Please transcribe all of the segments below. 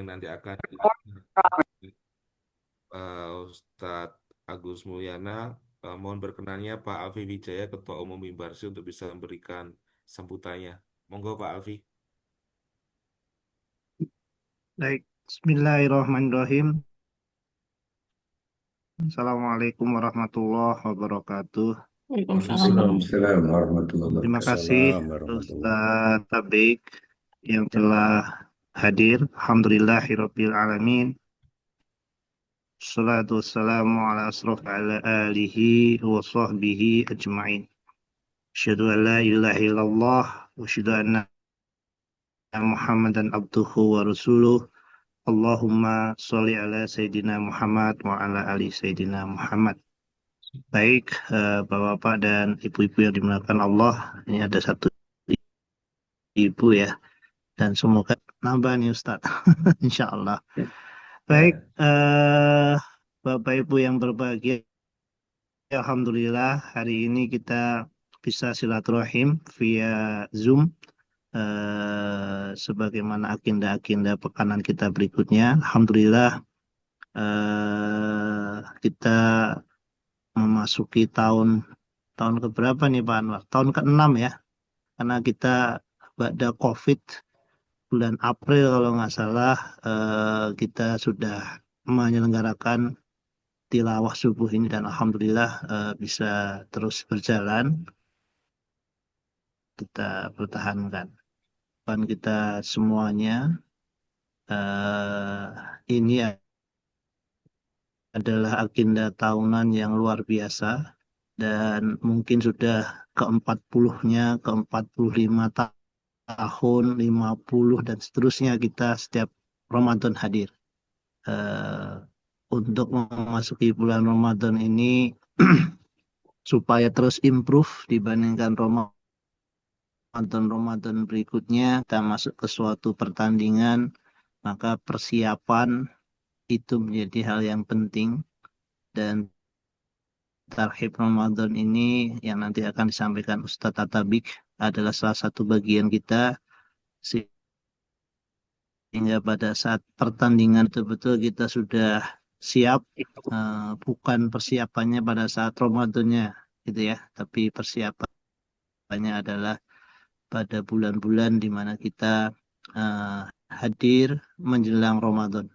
yang nanti akan Ustadz Agus Mulyana. Mohon berkenannya Pak Alfi Wijaya, Ketua Umum Mimbarsi, untuk bisa memberikan sambutannya. Monggo Pak Alfi. Baik, Bismillahirrahmanirrahim. Assalamualaikum warahmatullahi wabarakatuh. Waalaikumsalam warahmatullahi Waalaikumsalam warahmatullahi Terima wabarakatuh. kasih Waalaikumsalam warahmatullahi Ustaz Tabik yang telah hadir. Alhamdulillahirabbil alamin. Salatu wassalamu ala asraf ala alihi wa sahbihi ajma'in. Asyhadu an la ilaha illallah wa asyhadu anna Muhammadan abduhu wa rasuluh. Allahumma sholli ala Sayyidina Muhammad wa ala ali Sayyidina Muhammad. Baik, Bapak-bapak dan ibu-ibu yang dimuliakan Allah, ini ada satu ibu ya, dan semoga nambah nih Ustadz, insya Allah. Baik, Bapak Ibu yang berbahagia, Alhamdulillah hari ini kita bisa silaturahim via Zoom, sebagaimana agenda-agenda pekanan kita berikutnya. Alhamdulillah, kita memasuki tahun keberapa nih Pak Anwar? Tahun ke-6 ya, karena kita pada COVID bulan April kalau nggak salah, kita sudah menyelenggarakan tilawah subuh ini dan alhamdulillah bisa terus berjalan, kita pertahankan. Dan kita semuanya ini adalah agenda tahunan yang luar biasa dan mungkin sudah ke-40-nya, ke-45 tahun, 50 dan seterusnya kita setiap Ramadan hadir. Untuk memasuki bulan Ramadan ini supaya terus improve dibandingkan Ramadan berikutnya, kita masuk ke suatu pertandingan, maka persiapan itu menjadi hal yang penting dan Tarhib Ramadan ini yang nanti akan disampaikan Ustadz Atabik adalah salah satu bagian kita sehingga pada saat pertandingan betul-betul kita sudah siap, bukan persiapannya pada saat Ramadannya gitu ya, tapi persiapannya adalah pada bulan-bulan di mana kita hadir menjelang Ramadan.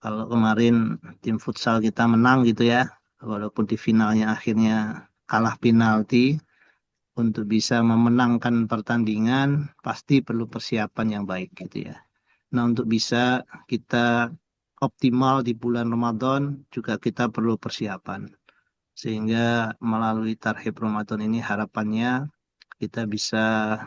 Kalau kemarin tim futsal kita menang gitu ya, walaupun di finalnya akhirnya kalah penalti, untuk bisa memenangkan pertandingan pasti perlu persiapan yang baik gitu ya. Nah, untuk bisa kita optimal di bulan Ramadan juga kita perlu persiapan. Sehingga melalui Tarhib Ramadan ini harapannya kita bisa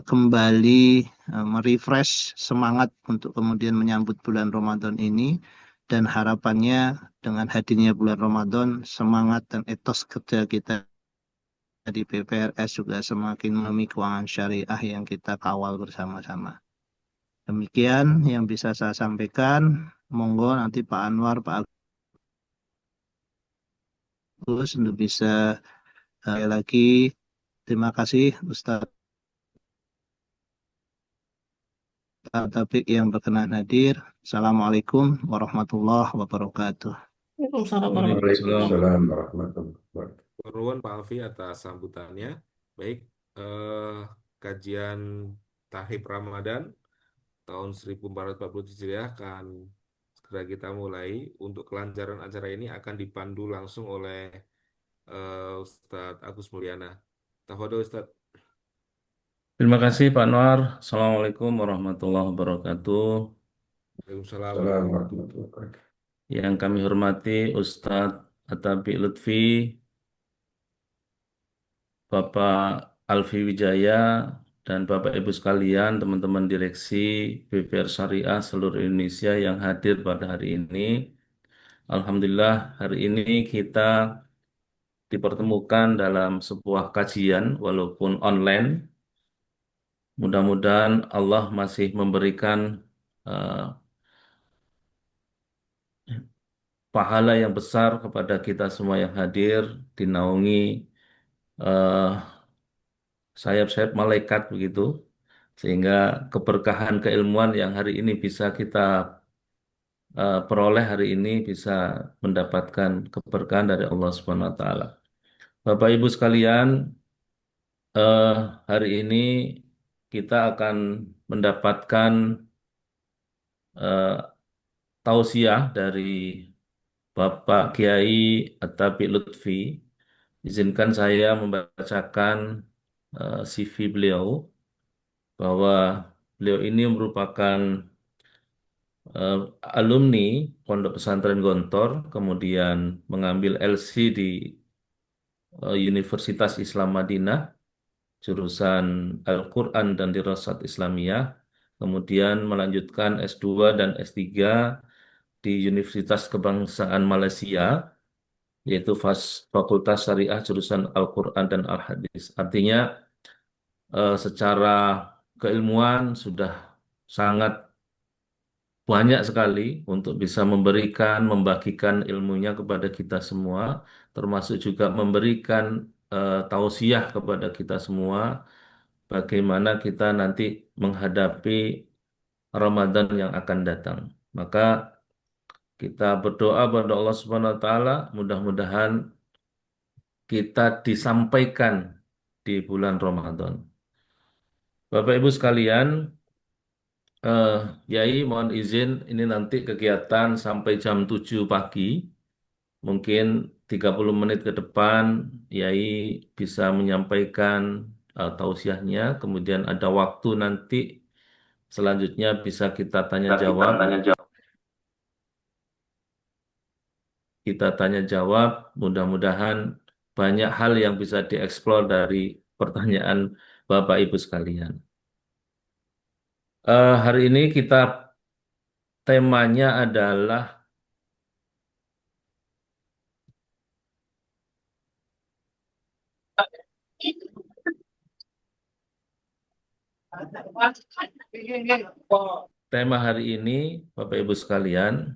kembali merefresh semangat untuk kemudian menyambut bulan Ramadan ini, dan harapannya dengan hadirnya bulan Ramadan semangat dan etos kerja kita di PPRS juga semakin memenuhi keuangan syariah yang kita kawal bersama-sama. Demikian yang bisa saya sampaikan. Monggo nanti Pak Anwar, Pak Agus untuk bisa lagi. Terima kasih Ustadz Taufik yang berkenan hadir. Assalamualaikum warahmatullahi wabarakatuh. Waalaikumsalam warahmatullahi Waalaikumsalam warahmatullahi wabarakatuh. Nuwun Pak Alfi atas sambutannya. Baik, kajian Tahib Ramadan tahun 1440 Hijriah akan segera kita mulai. Untuk kelancaran acara ini akan dipandu langsung oleh Ustadz Agus Mulyana. Tafadhol Ustadz. Terima kasih Pak Anwar. Assalamualaikum warahmatullahi wabarakatuh. Waalaikumsalam Assalamualaikum warahmatullahi wabarakatuh. Yang kami hormati Ustadz Atabi Lutfi, Bapak Alfi Wijaya, dan Bapak Ibu sekalian, teman-teman direksi BPR Syariah seluruh Indonesia yang hadir pada hari ini. Alhamdulillah, hari ini kita dipertemukan dalam sebuah kajian walaupun online. Mudah-mudahan Allah masih memberikan eh, pahala yang besar kepada kita semua yang hadir, dinaungi sayap-sayap malaikat begitu, sehingga keberkahan keilmuan yang hari ini bisa kita peroleh hari ini bisa mendapatkan keberkahan dari Allah Subhanahu wa taala. Bapak Ibu sekalian, eh, hari ini kita akan mendapatkan eh, tausiah dari Bapak Kiai At-Tabi Lutfi. Izinkan saya membacakan CV beliau, bahwa beliau ini merupakan eh, alumni Pondok Pesantren Gontor, kemudian mengambil LC di Universitas Islam Madinah, jurusan Al-Quran dan Dirasat Islamiyah, kemudian melanjutkan S2 dan S3 di Universitas Kebangsaan Malaysia, yaitu Fakultas Syariah jurusan Al-Quran dan Al-Hadis. Artinya secara keilmuan sudah sangat banyak sekali untuk bisa memberikan, membagikan ilmunya kepada kita semua, termasuk juga memberikan tausiah kepada kita semua, bagaimana kita nanti menghadapi Ramadan yang akan datang. Maka kita berdoa kepada Allah Subhanahu wa taala, mudah-mudahan kita disampaikan di bulan Ramadan. Bapak Ibu sekalian, eh, Yai mohon izin ini nanti kegiatan sampai jam 7 pagi. Mungkin 30 menit ke depan Yai bisa menyampaikan tausiahnya, kemudian ada waktu nanti selanjutnya bisa kita tanya jawab. Kita tanya jawab, mudah-mudahan banyak hal yang bisa dieksplor dari pertanyaan Bapak Ibu sekalian. Hari ini kita temanya adalah tema hari ini, Bapak Ibu sekalian,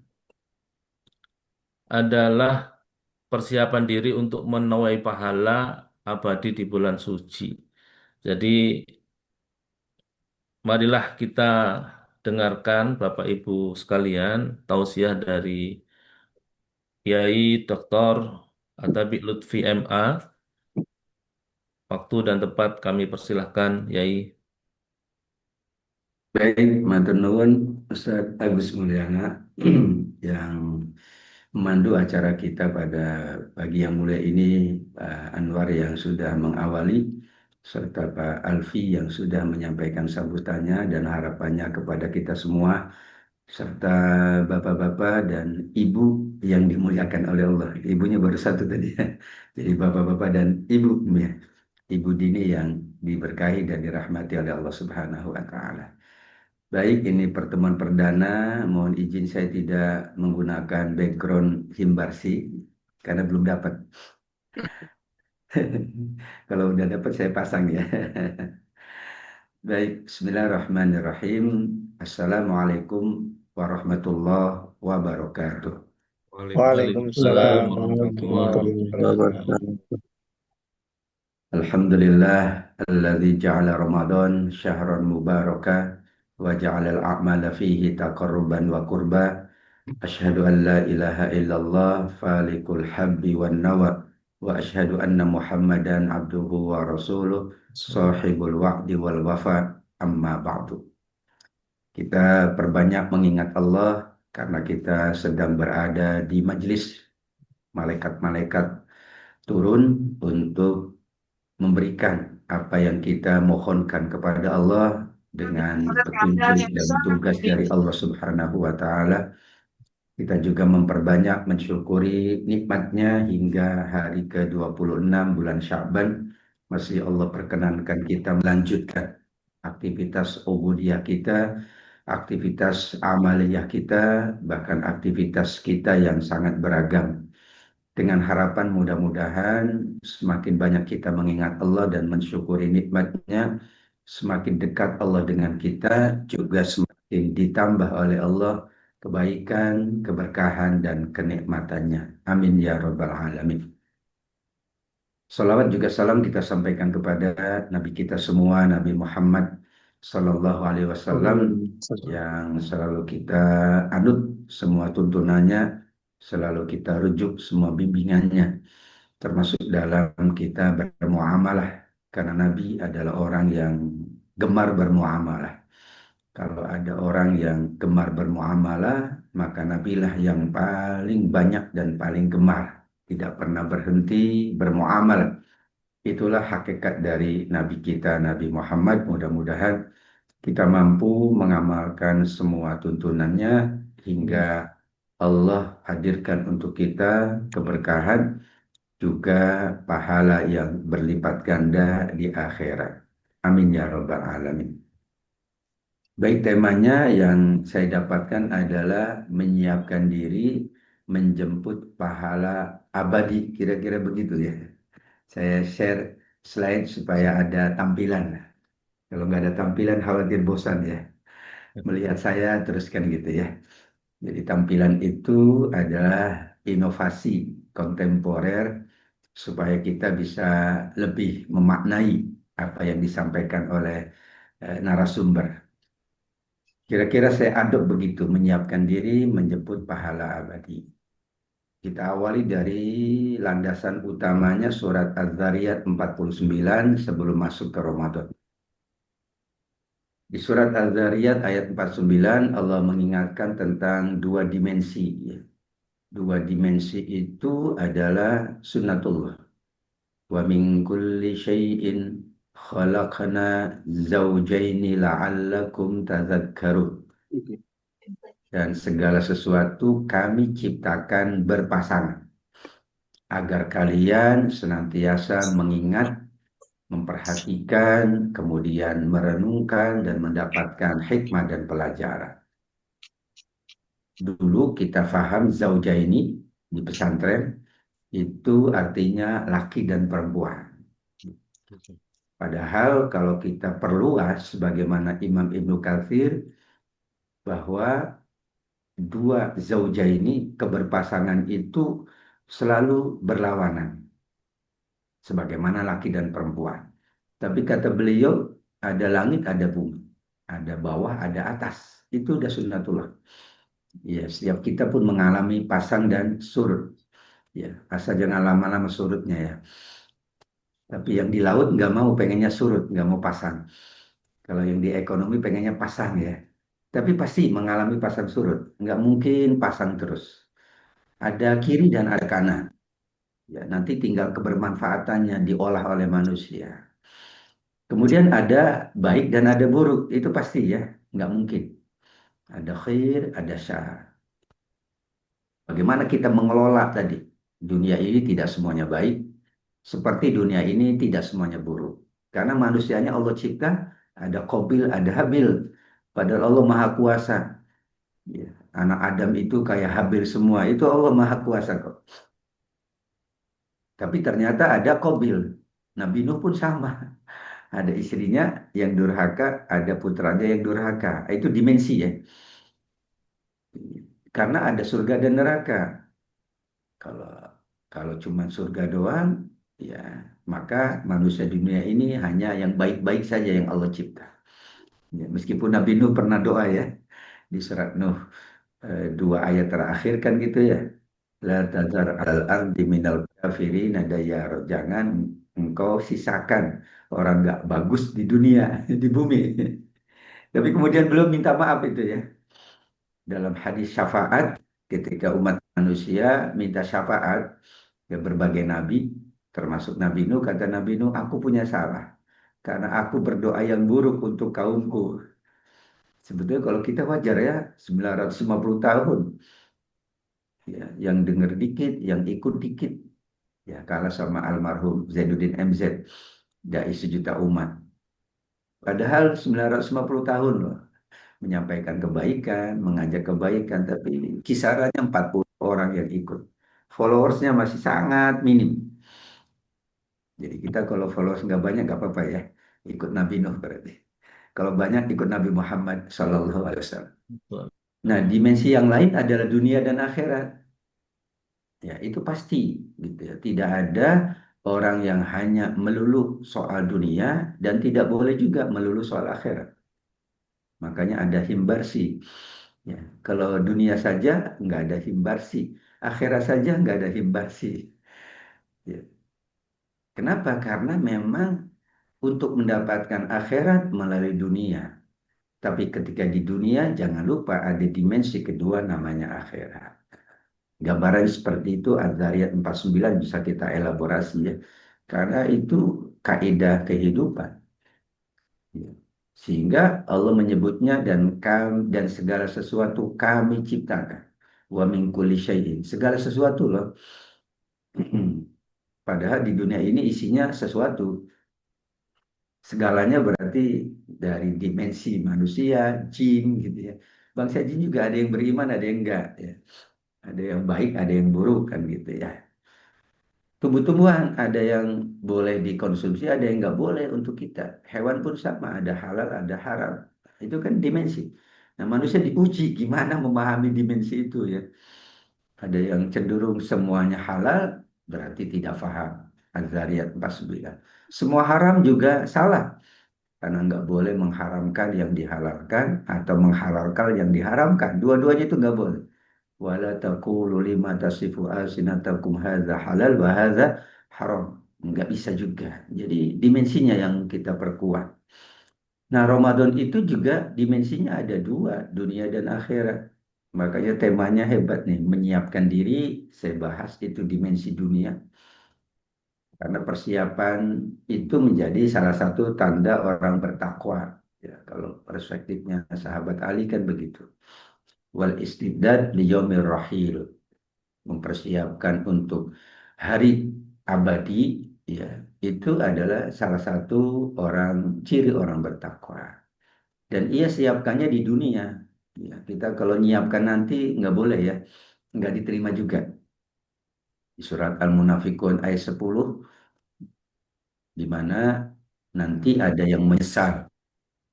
adalah persiapan diri untuk menuai pahala abadi di bulan suci. Jadi, marilah kita dengarkan Bapak Ibu sekalian tausiah dari Yai Dr. Atabi Lutfi MA. Waktu dan tempat kami persilahkan, Yai. Baik, matur nuwun Ustaz Agus Mulyana yang memandu acara kita pada pagi yang mulia ini, Pak Anwar yang sudah mengawali, serta Pak Alfi yang sudah menyampaikan sambutannya dan harapannya kepada kita semua, serta bapak-bapak dan ibu yang dimuliakan oleh Allah. Ibunya baru satu tadi ya. Jadi bapak-bapak dan ibu ya. Ibu Dini yang diberkahi dan dirahmati oleh Allah Subhanahu wa taala. Baik, ini pertemuan perdana. Mohon izin saya tidak menggunakan background Himbarsi karena belum dapat. Kalau udah dapat saya pasang ya. Baik, Bismillahirrahmanirrahim. Assalamualaikum warahmatullahi wabarakatuh. Waalaikumsalam Waalaikumsalam warahmatullahi warahmatullahi wabarakatuh. wabarakatuh. Alhamdulillah, alladzi ja'ala Ramadan syahran mubaraka wa ja'ala al-a'mala fihi taqarruban wa qurba. Asyhadu an la ilaha illallah falikul habbi wan nawa wa asyhadu anna Muhammadan abduhu wa rasuluh sahibul wa'di wal wafa, amma ba'du. Kita perbanyak mengingat Allah karena kita sedang berada di majlis malaikat-malaikat turun untuk memberikan apa yang kita mohonkan kepada Allah dengan petunjuk dan tugas dari Allah Subhanahu wa taala. Kita juga memperbanyak mensyukuri nikmatnya hingga hari ke-26 bulan Sya'ban masih Allah perkenankan kita melanjutkan aktivitas ubudiyah kita, aktivitas amaliyah kita, bahkan aktivitas kita yang sangat beragam. Dengan harapan mudah-mudahan semakin banyak kita mengingat Allah dan mensyukuri nikmatnya, semakin dekat Allah dengan kita, juga semakin ditambah oleh Allah kebaikan, keberkahan, dan kenikmatannya. Amin ya Rabbal Alamin. Salawat juga salam kita sampaikan kepada Nabi kita semua, Nabi Muhammad Sallallahu Alaihi Wasallam yang selalu kita anut semua tuntunannya, selalu kita rujuk semua bimbingannya, termasuk dalam kita bermuamalah, karena Nabi adalah orang yang gemar bermuamalah. Kalau ada orang yang gemar bermuamalah, maka Nabilah yang paling banyak dan paling gemar, tidak pernah berhenti bermuamalah. Itulah hakikat dari Nabi kita, Nabi Muhammad. Mudah-mudahan kita mampu mengamalkan semua tuntunannya hingga Allah hadirkan untuk kita keberkahan, juga pahala yang berlipat ganda di akhirat. Amin ya rabbal alamin. Baik, temanya yang saya dapatkan adalah menyiapkan diri menjemput pahala abadi. Kira-kira begitu ya. Saya share slide supaya ada tampilan. Kalau nggak ada tampilan khawatir bosan ya. Melihat saya teruskan gitu ya. Jadi tampilan itu adalah inovasi kontemporer supaya kita bisa lebih memaknai apa yang disampaikan oleh narasumber. Kira-kira saya aduk begitu, menyiapkan diri menjemput pahala abadi. Kita awali dari landasan utamanya surat Az-Zariyat 49 sebelum masuk ke Ramadan. Di surat Az-Zariyat ayat 49 Allah mengingatkan tentang dua dimensi. Dua dimensi itu adalah sunnatullah. Wa min kulli syai'in khalaqna zawjaini la'allakum tadhakkarun. Dan segala sesuatu kami ciptakan berpasangan agar kalian senantiasa mengingat, memperhatikan, kemudian merenungkan dan mendapatkan hikmah dan pelajaran. Dulu kita faham zaujaini di pesantren itu artinya laki dan perempuan. Padahal kalau kita perluas sebagaimana Imam Ibnu Katsir, bahwa dua zaujaini keberpasangan itu selalu berlawanan sebagaimana laki dan perempuan. Tapi kata beliau, ada langit, ada bumi, ada bawah, ada atas. Itu udah sunnatullah. Ya, setiap kita pun mengalami pasang dan surut. Ya, asal jangan lama-lama surutnya ya. Tapi yang di laut nggak mau, pengennya surut, nggak mau pasang. Kalau yang di ekonomi pengennya pasang ya. Tapi pasti mengalami pasang surut. Nggak mungkin pasang terus. Ada kiri dan ada kanan. Ya, nanti tinggal kebermanfaatannya diolah oleh manusia. Kemudian ada baik dan ada buruk. Itu pasti ya. Nggak mungkin. Ada khair, ada syar. Bagaimana kita mengelola tadi? Dunia ini tidak semuanya baik. Seperti dunia ini tidak semuanya buruk. Karena manusianya Allah cipta, ada Qabil, ada Habil. Padahal Allah Maha Kuasa. Ya, anak Adam itu kayak Habil semua. Itu Allah Maha Kuasa kok. Tapi ternyata ada Qabil. Nabi Nuh pun sama. Ada istrinya yang durhaka, ada putranya yang durhaka. Itu dimensi ya. Karena ada surga dan neraka. Kalau kalau cuma surga doang, ya maka manusia dunia ini hanya yang baik-baik saja yang Allah cipta. Ya, meskipun Nabi Nuh pernah doa ya di surat Nuh 2 ayat terakhir kan gitu ya. La tazar al ardi minal kafirin dayar. Jangan engkau sisakan orang nggak bagus di dunia, di bumi. Tapi kemudian belum minta maaf itu ya. Dalam hadis syafaat, ketika umat manusia minta syafaat ke berbagai nabi, termasuk Nabi Nuh, kata Nabi Nuh, aku punya salah. Karena aku berdoa yang buruk untuk kaumku. Sebetulnya kalau kita wajar ya, 950 tahun. Ya, yang dengar dikit, yang ikut dikit. Ya, kalah sama almarhum Zainuddin MZ, dai sejuta umat. Padahal 950 tahun loh, menyampaikan kebaikan, mengajak kebaikan, tapi kisarannya 40 orang yang ikut. Followersnya masih sangat minim. Jadi kita kalau followers nggak banyak nggak apa-apa ya, ikut Nabi Nuh berarti. Kalau banyak ikut Nabi Muhammad Sallallahu Alaihi Wasallam. Nah, dimensi yang lain adalah dunia dan akhirat. Ya, itu pasti gitu ya. Tidak ada orang yang hanya melulu soal dunia dan tidak boleh juga melulu soal akhirat. Makanya ada himbarsi. Ya, kalau dunia saja nggak ada himbarsi, akhirat saja nggak ada himbarsi. Ya. Kenapa? Karena memang untuk mendapatkan akhirat melalui dunia. Tapi ketika di dunia, jangan lupa ada dimensi kedua namanya akhirat. Gambaran seperti itu Az-Zariyat 49 bisa kita elaborasi ya. Karena itu kaidah kehidupan. Ya. Sehingga Allah menyebutnya dan segala sesuatu kami ciptakan. Wa min kulli syai'in. Segala sesuatu loh. Padahal di dunia ini isinya sesuatu. Segalanya berarti dari dimensi manusia, jin gitu ya. Bangsa jin juga ada yang beriman, ada yang enggak ya. Ada yang baik, ada yang buruk kan gitu ya. Tumbuh-tumbuhan ada yang boleh dikonsumsi, ada yang nggak boleh untuk kita. Hewan pun sama, ada halal, ada haram. Itu kan dimensi. Nah, manusia diuji gimana memahami dimensi itu ya. Ada yang cenderung semuanya halal, berarti tidak paham. Az-Zariyat 49. Semua haram juga salah, karena nggak boleh mengharamkan yang dihalalkan atau menghalalkan yang diharamkan. Dua-duanya itu nggak boleh. Wala taqulu lima tasifu alsinatakum hadza halal wa hadza haram. Nggak bisa juga. Jadi dimensinya yang kita perkuat. Nah, Ramadan itu juga dimensinya ada dua, dunia dan akhirat. Makanya temanya hebat nih, menyiapkan diri, saya bahas itu dimensi dunia. Karena persiapan itu menjadi salah satu tanda orang bertakwa. Ya, kalau perspektifnya sahabat Ali kan begitu. Wal istidad liyaumir rahil, mempersiapkan untuk hari abadi, ya itu adalah salah satu ciri orang bertakwa, dan ia siapkannya di dunia. Ya, kita kalau nyiapkan nanti nggak boleh ya, nggak diterima juga. Di surat Al-Munafikun ayat 10, di mana nanti ada yang menyesal.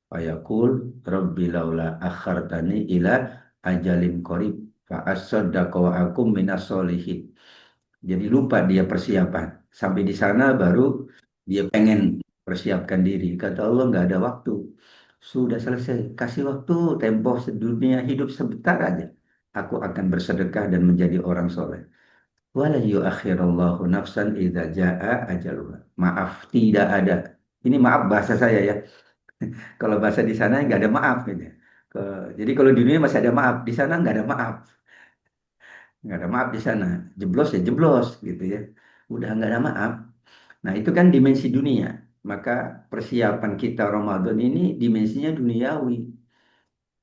Fayaqul Rabbi laula akhartani ila ajalin qarib fa asaddaqa wa akum minas solihin. Jadi lupa dia persiapan. Sampai di sana baru dia pengen persiapkan diri. Kata Allah nggak ada waktu. Sudah selesai. Kasih waktu tempo sedunia hidup sebentar aja. Aku akan bersedekah dan menjadi orang soleh. Wala yuakhirallahu nafsan idza jaa ajaluha. Maaf, tidak ada. Ini maaf bahasa saya ya. Kalau bahasa di sana nggak ada maaf gitu. Jadi kalau di dunia masih ada maaf, di sana nggak ada maaf. Nggak ada maaf di sana. Jeblos ya jeblos gitu ya. Udah nggak ada maaf. Nah, itu kan dimensi dunia. Maka persiapan kita Ramadan ini dimensinya duniawi.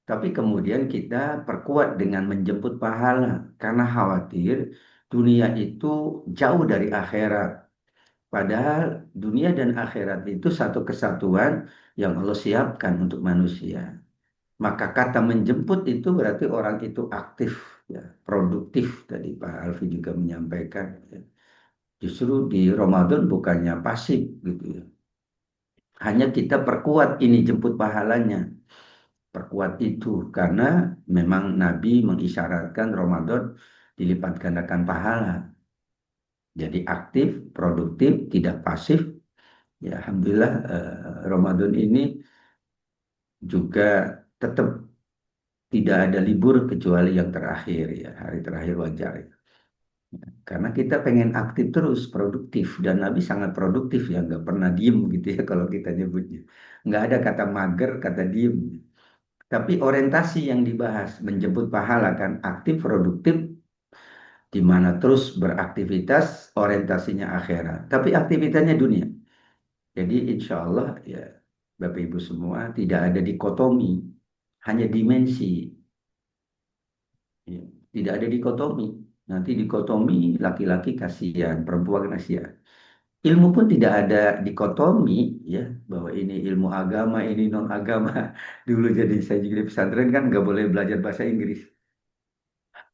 Tapi kemudian kita perkuat dengan menjemput pahala. Karena khawatir dunia itu jauh dari akhirat. Padahal dunia dan akhirat itu satu kesatuan yang Allah siapkan untuk manusia. Maka kata menjemput itu berarti orang itu aktif, ya, produktif. Tadi Pak Alfi juga menyampaikan. Ya. Justru di Ramadan bukannya pasif gitu ya. Hanya kita perkuat ini jemput pahalanya. Perkuat itu karena memang Nabi mengisyaratkan Ramadan dilipat gandakan pahala. Jadi aktif, produktif, tidak pasif. Ya, Alhamdulillah Ramadan ini juga tetap tidak ada libur kecuali yang terakhir ya, hari terakhir wajar ya. Karena kita pengen aktif terus, produktif, dan Nabi sangat produktif ya, nggak pernah diem gitu ya kalau kita nyebutnya. Nggak ada kata mager, kata diem. Tapi orientasi yang dibahas menjemput pahala kan aktif, produktif, di mana terus beraktivitas, orientasinya akhirat. Tapi aktivitasnya dunia. Jadi insya Allah ya Bapak Ibu semua tidak ada dikotomi, hanya dimensi. Ya, tidak ada dikotomi. Nanti dikotomi laki-laki kasihan, perempuan kasihan. Ilmu pun tidak ada dikotomi ya, bahwa ini ilmu agama, ini non agama. Dulu jadi saya juga di pesantren kan nggak boleh belajar bahasa Inggris.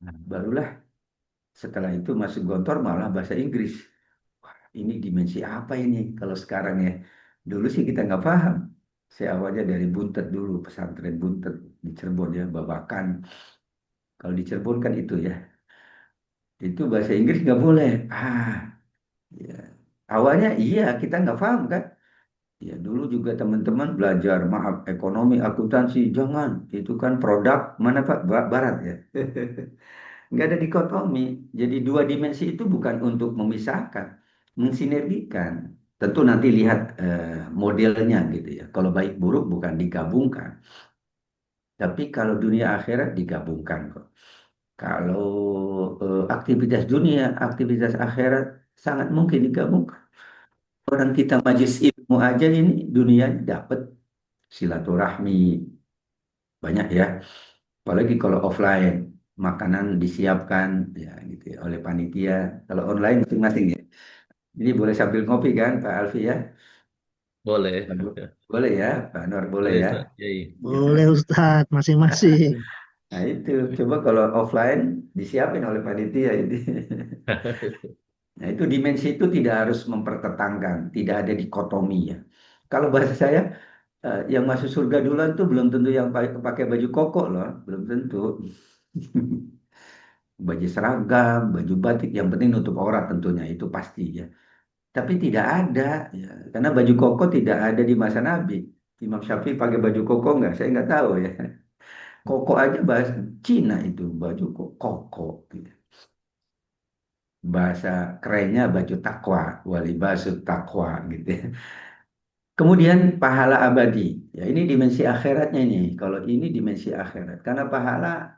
Nah, barulah setelah itu masuk gontor malah bahasa Inggris. Wah, ini dimensi apa ini kalau sekarang ya? Dulu sih kita nggak paham. Saya awalnya dari Buntet dulu, pesantren Buntet di Cirebon ya, Babakan. Kalau di Cirebon kan itu ya, itu bahasa Inggris nggak boleh. Ya. Awalnya iya kita nggak paham kan. Ya, dulu juga teman-teman belajar, maaf, ekonomi, akuntansi, jangan. Itu kan produk mana Pak? Barat ya. Nggak ada dikotomi. Jadi dua dimensi itu bukan untuk memisahkan, mensinergikan. Tentu nanti lihat modelnya gitu ya. Kalau baik buruk bukan digabungkan. Tapi kalau dunia akhirat digabungkan kok. Kalau aktivitas dunia, aktivitas akhirat sangat mungkin digabungkan. Orang kita majlis ilmu aja ini dunianya dapat silaturahmi banyak ya. Apalagi kalau offline, makanan disiapkan ya gitu ya, oleh panitia. Kalau online masing-masing ya. Ini boleh sambil ngopi kan Pak Alfi ya? Boleh. Boleh ya, Pak Anwar boleh Boleh, ya. Ustaz. Yai. Ya. Boleh Ustadz, masing-masing. Nah itu, coba kalau offline disiapin oleh panitia ini. Nah itu dimensi itu tidak harus mempertentangkan, tidak ada dikotomi ya. Kalau bahasa saya, yang masuk surga duluan tuh belum tentu yang pakai baju koko loh, belum tentu. Baju seragam, baju batik, yang penting nutup aurat tentunya itu pasti ya. Tapi tidak ada, ya. Karena baju koko tidak ada di masa Nabi. Imam Syafi'i pakai baju koko nggak? Saya nggak tahu ya. Koko aja bahasa Cina itu baju koko. Gitu. Bahasa kerennya baju takwa, walibasut takwa gitu ya. Kemudian pahala abadi. Ya ini dimensi akhiratnya ini. Kalau ini dimensi akhirat. Karena pahala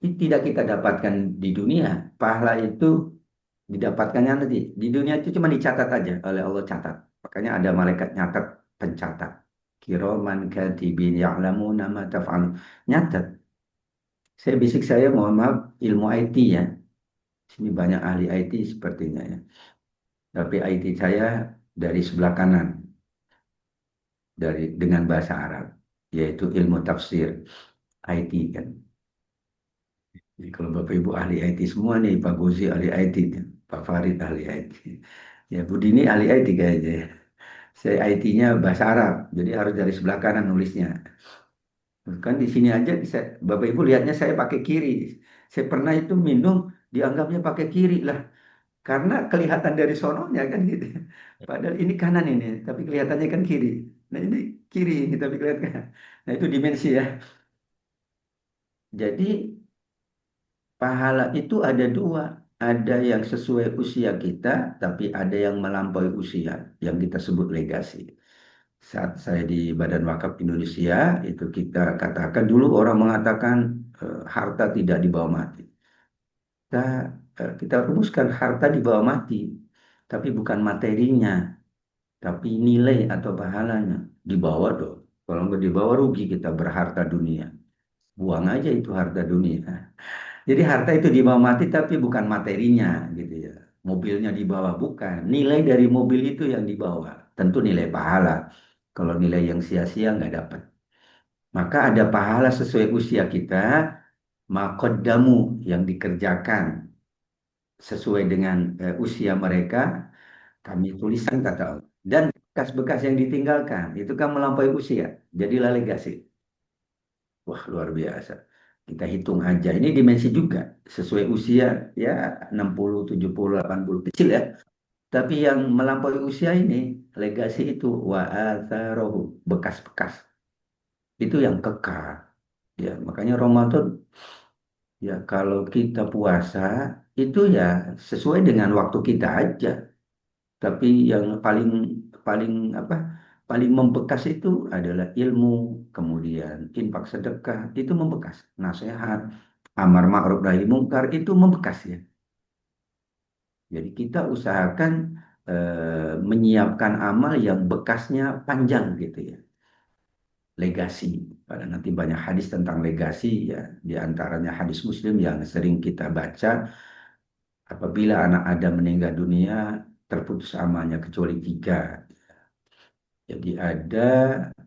ini tidak kita dapatkan di dunia. Pahala itu didapatkannya nanti. Di dunia itu cuma dicatat aja oleh Allah catat. Makanya ada malaikat nyatat pencatat. Kiroman katibin ya'lamuna ma taf'alun. Nyatat. Saya bisik saya mohon maaf ilmu IT ya. Sini banyak ahli IT sepertinya ya. Tapi IT saya dari sebelah kanan dengan bahasa Arab yaitu ilmu tafsir IT kan. Jadi kalau Bapak Ibu ahli IT semua nih, Pak Gozi ahli IT, Pak Farid ahli IT. Ya, Bu Dini ahli IT kayaknya. Saya IT-nya bahasa Arab, jadi harus dari sebelah kanan nulisnya. Kan di sini aja Bapak Ibu lihatnya saya pakai kiri. Saya pernah itu minum dianggapnya pakai kiri lah, karena kelihatan dari sononya kan gitu. Padahal ini kanan ini, tapi kelihatannya kan kiri. Nah ini kiri ini tapi kelihatan. Nah itu dimensi ya. Jadi pahala itu ada dua. Ada yang sesuai usia kita, tapi ada yang melampaui usia, yang kita sebut legasi. Saat saya di Badan Wakaf Indonesia, itu kita katakan dulu orang mengatakan harta tidak dibawa mati. Kita, kita rumuskan harta dibawa mati, tapi bukan materinya, tapi nilai atau pahalanya dibawa dong. Kalau nggak dibawa rugi kita berharta dunia. Buang aja itu harta dunia. Jadi harta itu dibawa mati tapi bukan materinya gitu ya. Mobilnya dibawa bukan. Nilai dari mobil itu yang dibawa. Tentu nilai pahala. Kalau nilai yang sia-sia nggak dapat. Maka ada pahala sesuai usia kita. Makodamu yang dikerjakan sesuai dengan usia mereka. Kami tulisan kata Allah. Dan bekas-bekas yang ditinggalkan. Itu kan melampaui usia. Jadilah legasi. Wah, luar biasa. Kita hitung aja. Ini dimensi juga. Sesuai usia, ya 60, 70, 80. Kecil ya. Tapi yang melampaui usia ini, legasi itu, wa atharohu, bekas-bekas. Itu yang kekal. Ya, makanya Ramadan, ya kalau kita puasa, itu ya sesuai dengan waktu kita aja. Tapi yang paling paling apa? Paling membekas itu adalah ilmu, kemudian infak sedekah itu membekas. Nasihat, amar ma'ruf nahi mungkar itu membekas ya. Jadi kita usahakan menyiapkan amal yang bekasnya panjang gitu ya. Legasi. Pada nanti banyak hadis tentang legasi ya, di antaranya hadis Muslim yang sering kita baca, apabila anak Adam meninggal dunia terputus amalnya kecuali tiga. Jadi ada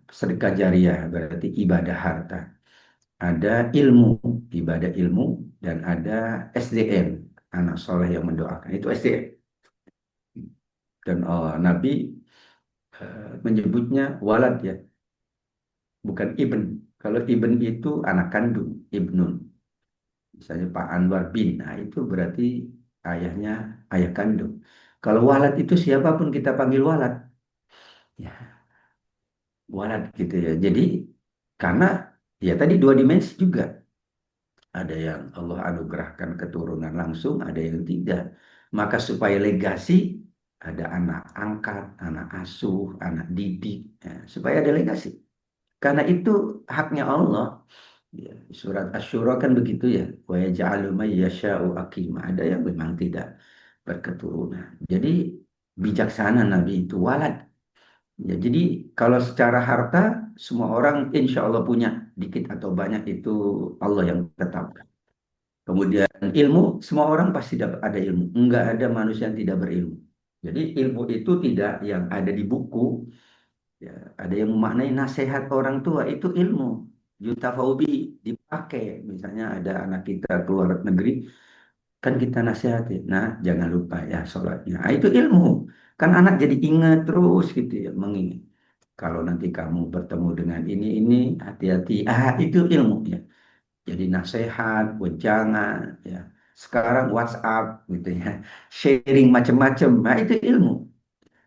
sedekah jariah, berarti ibadah harta. Ada ilmu, ibadah ilmu, dan ada SDM, anak soleh yang mendoakan. Itu SDM. Dan Nabi menyebutnya walad ya, bukan ibn. Kalau ibn itu anak kandung, ibnun. Misalnya Pak Anwar bin, nah itu berarti ayahnya ayah kandung. Kalau walad itu siapapun kita panggil walad. Ya. walad gitu ya. Jadi karena ya tadi dua dimensi juga. Ada yang Allah anugerahkan keturunan langsung, ada yang tidak. Maka supaya legasi, ada anak angkat, anak asuh, anak didik, ya, supaya ada legasi. Karena itu haknya Allah. Ya, surat Asy-Syura kan begitu ya. Wa yaj'alu may yasha'u aqima. Ada yang memang tidak berketurunan. Jadi bijaksana Nabi itu walad. Ya, jadi kalau secara harta semua orang insya Allah punya dikit atau banyak itu Allah yang tetapkan. Kemudian ilmu semua orang pasti dapat ada ilmu. Enggak ada manusia yang tidak berilmu. Jadi ilmu itu tidak yang ada di buku. Ya, ada yang memaknai nasihat orang tua itu ilmu. Yutafaubi dipakai. Misalnya ada anak kita keluar negeri, kan kita nasihatin. Nah, jangan lupa ya sholatnya. Ah, itu ilmu. Kan anak jadi ingat terus gitu ya, mengingat. Kalau nanti kamu bertemu dengan ini, hati-hati. Ah, itu ilmu ya. Jadi nasihat, wejangan, ya. Sekarang WhatsApp gitu ya. Sharing macam-macam. Nah, itu ilmu.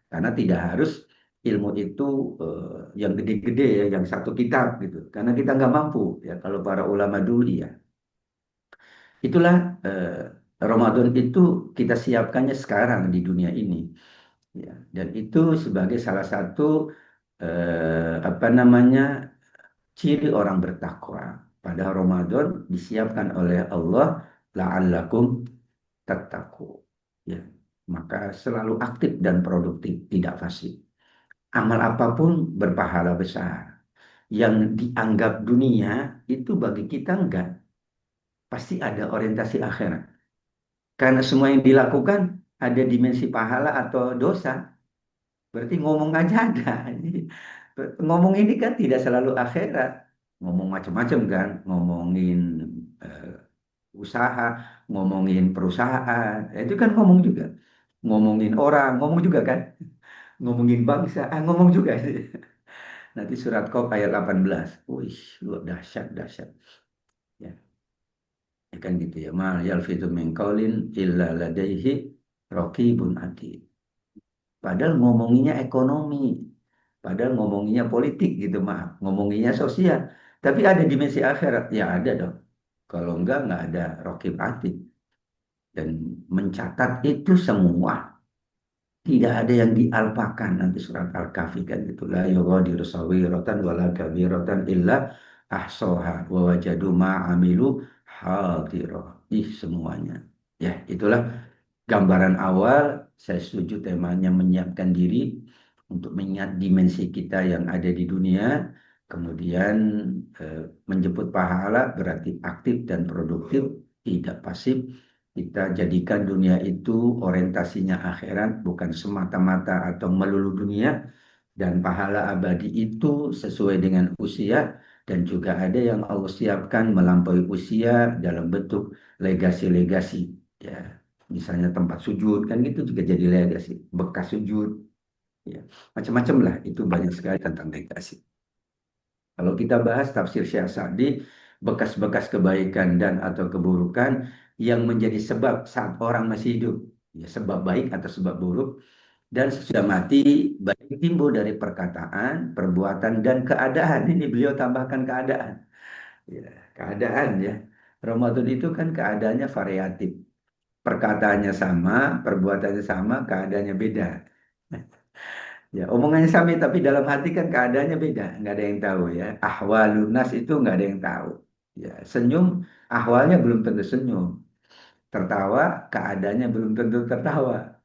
Karena tidak harus ilmu itu yang gede-gede ya, yang satu kitab gitu. Karena kita nggak mampu ya. Kalau para ulama dulu ya. Itulah Ramadan itu kita siapkannya sekarang di dunia ini. Ya. Dan itu sebagai salah satu apa namanya ciri orang bertakwa. Pada Ramadan disiapkan oleh Allah la'allakum tattaqu. Ya. Maka selalu aktif dan produktif, tidak fasik. Amal apapun berpahala besar. Yang dianggap dunia itu bagi kita enggak. Pasti ada orientasi akhirat. Karena semua yang dilakukan ada dimensi pahala atau dosa. Berarti ngomong aja ada. Ngomong ini kan tidak selalu akhirat. Ngomong macam-macam kan. Ngomongin eh, usaha, ngomongin perusahaan. Itu kan ngomong juga. Ngomongin orang, ngomong juga kan. Ngomongin bangsa, ngomong juga. Nanti surat Qaf ayat 18. Wih, luar dahsyat, dahsyat. Ya, ya kan gitu ya. Ma yalfitu min qaulin illa ladaihi raqibun atid. Padahal ngomonginya ekonomi, padahal ngomonginya politik gitu, maaf. Ngomonginya sosial. Tapi ada dimensi akhirat. Ya ada dong. Kalau enggak ada raqib atid. Dan mencatat itu semua. Tidak ada yang dialpakan nanti surat Al-Kahfi kan gitu. La yughadiru saghiratan wala kabiratan illa ahsaha wa wajadu ma amilu hadirah. Ih semuanya. Ya, itulah gambaran awal. Saya setuju temanya menyiapkan diri untuk mengingat dimensi kita yang ada di dunia. Kemudian menjemput pahala berarti aktif dan produktif, tidak pasif. Kita jadikan dunia itu orientasinya akhirat, bukan semata-mata atau melulu dunia. Dan pahala abadi itu sesuai dengan usia. Dan juga ada yang Allah siapkan melampaui usia dalam bentuk legasi-legasi. Ya, misalnya tempat sujud, kan gitu juga jadi legasi. Bekas sujud. Ya, macam-macam lah. Itu banyak sekali tentang legasi. Kalau kita bahas tafsir Syekh Sa'di, bekas-bekas kebaikan dan atau keburukan yang menjadi sebab saat orang masih hidup. Ya, sebab baik atau sebab buruk. Dan sesudah mati, baik timbul dari perkataan, perbuatan, dan keadaan. Ini beliau tambahkan keadaan. Ya, keadaan ya. Ramadan itu kan keadaannya variatif. Perkataannya sama, perbuatannya sama, keadaannya beda. Ya, omongannya sama, tapi dalam hati kan keadaannya beda, nggak ada yang tahu ya. Ahwalunas itu nggak ada yang tahu. Ya, senyum, ahwalnya belum tentu senyum. Tertawa, keadaannya belum tentu tertawa.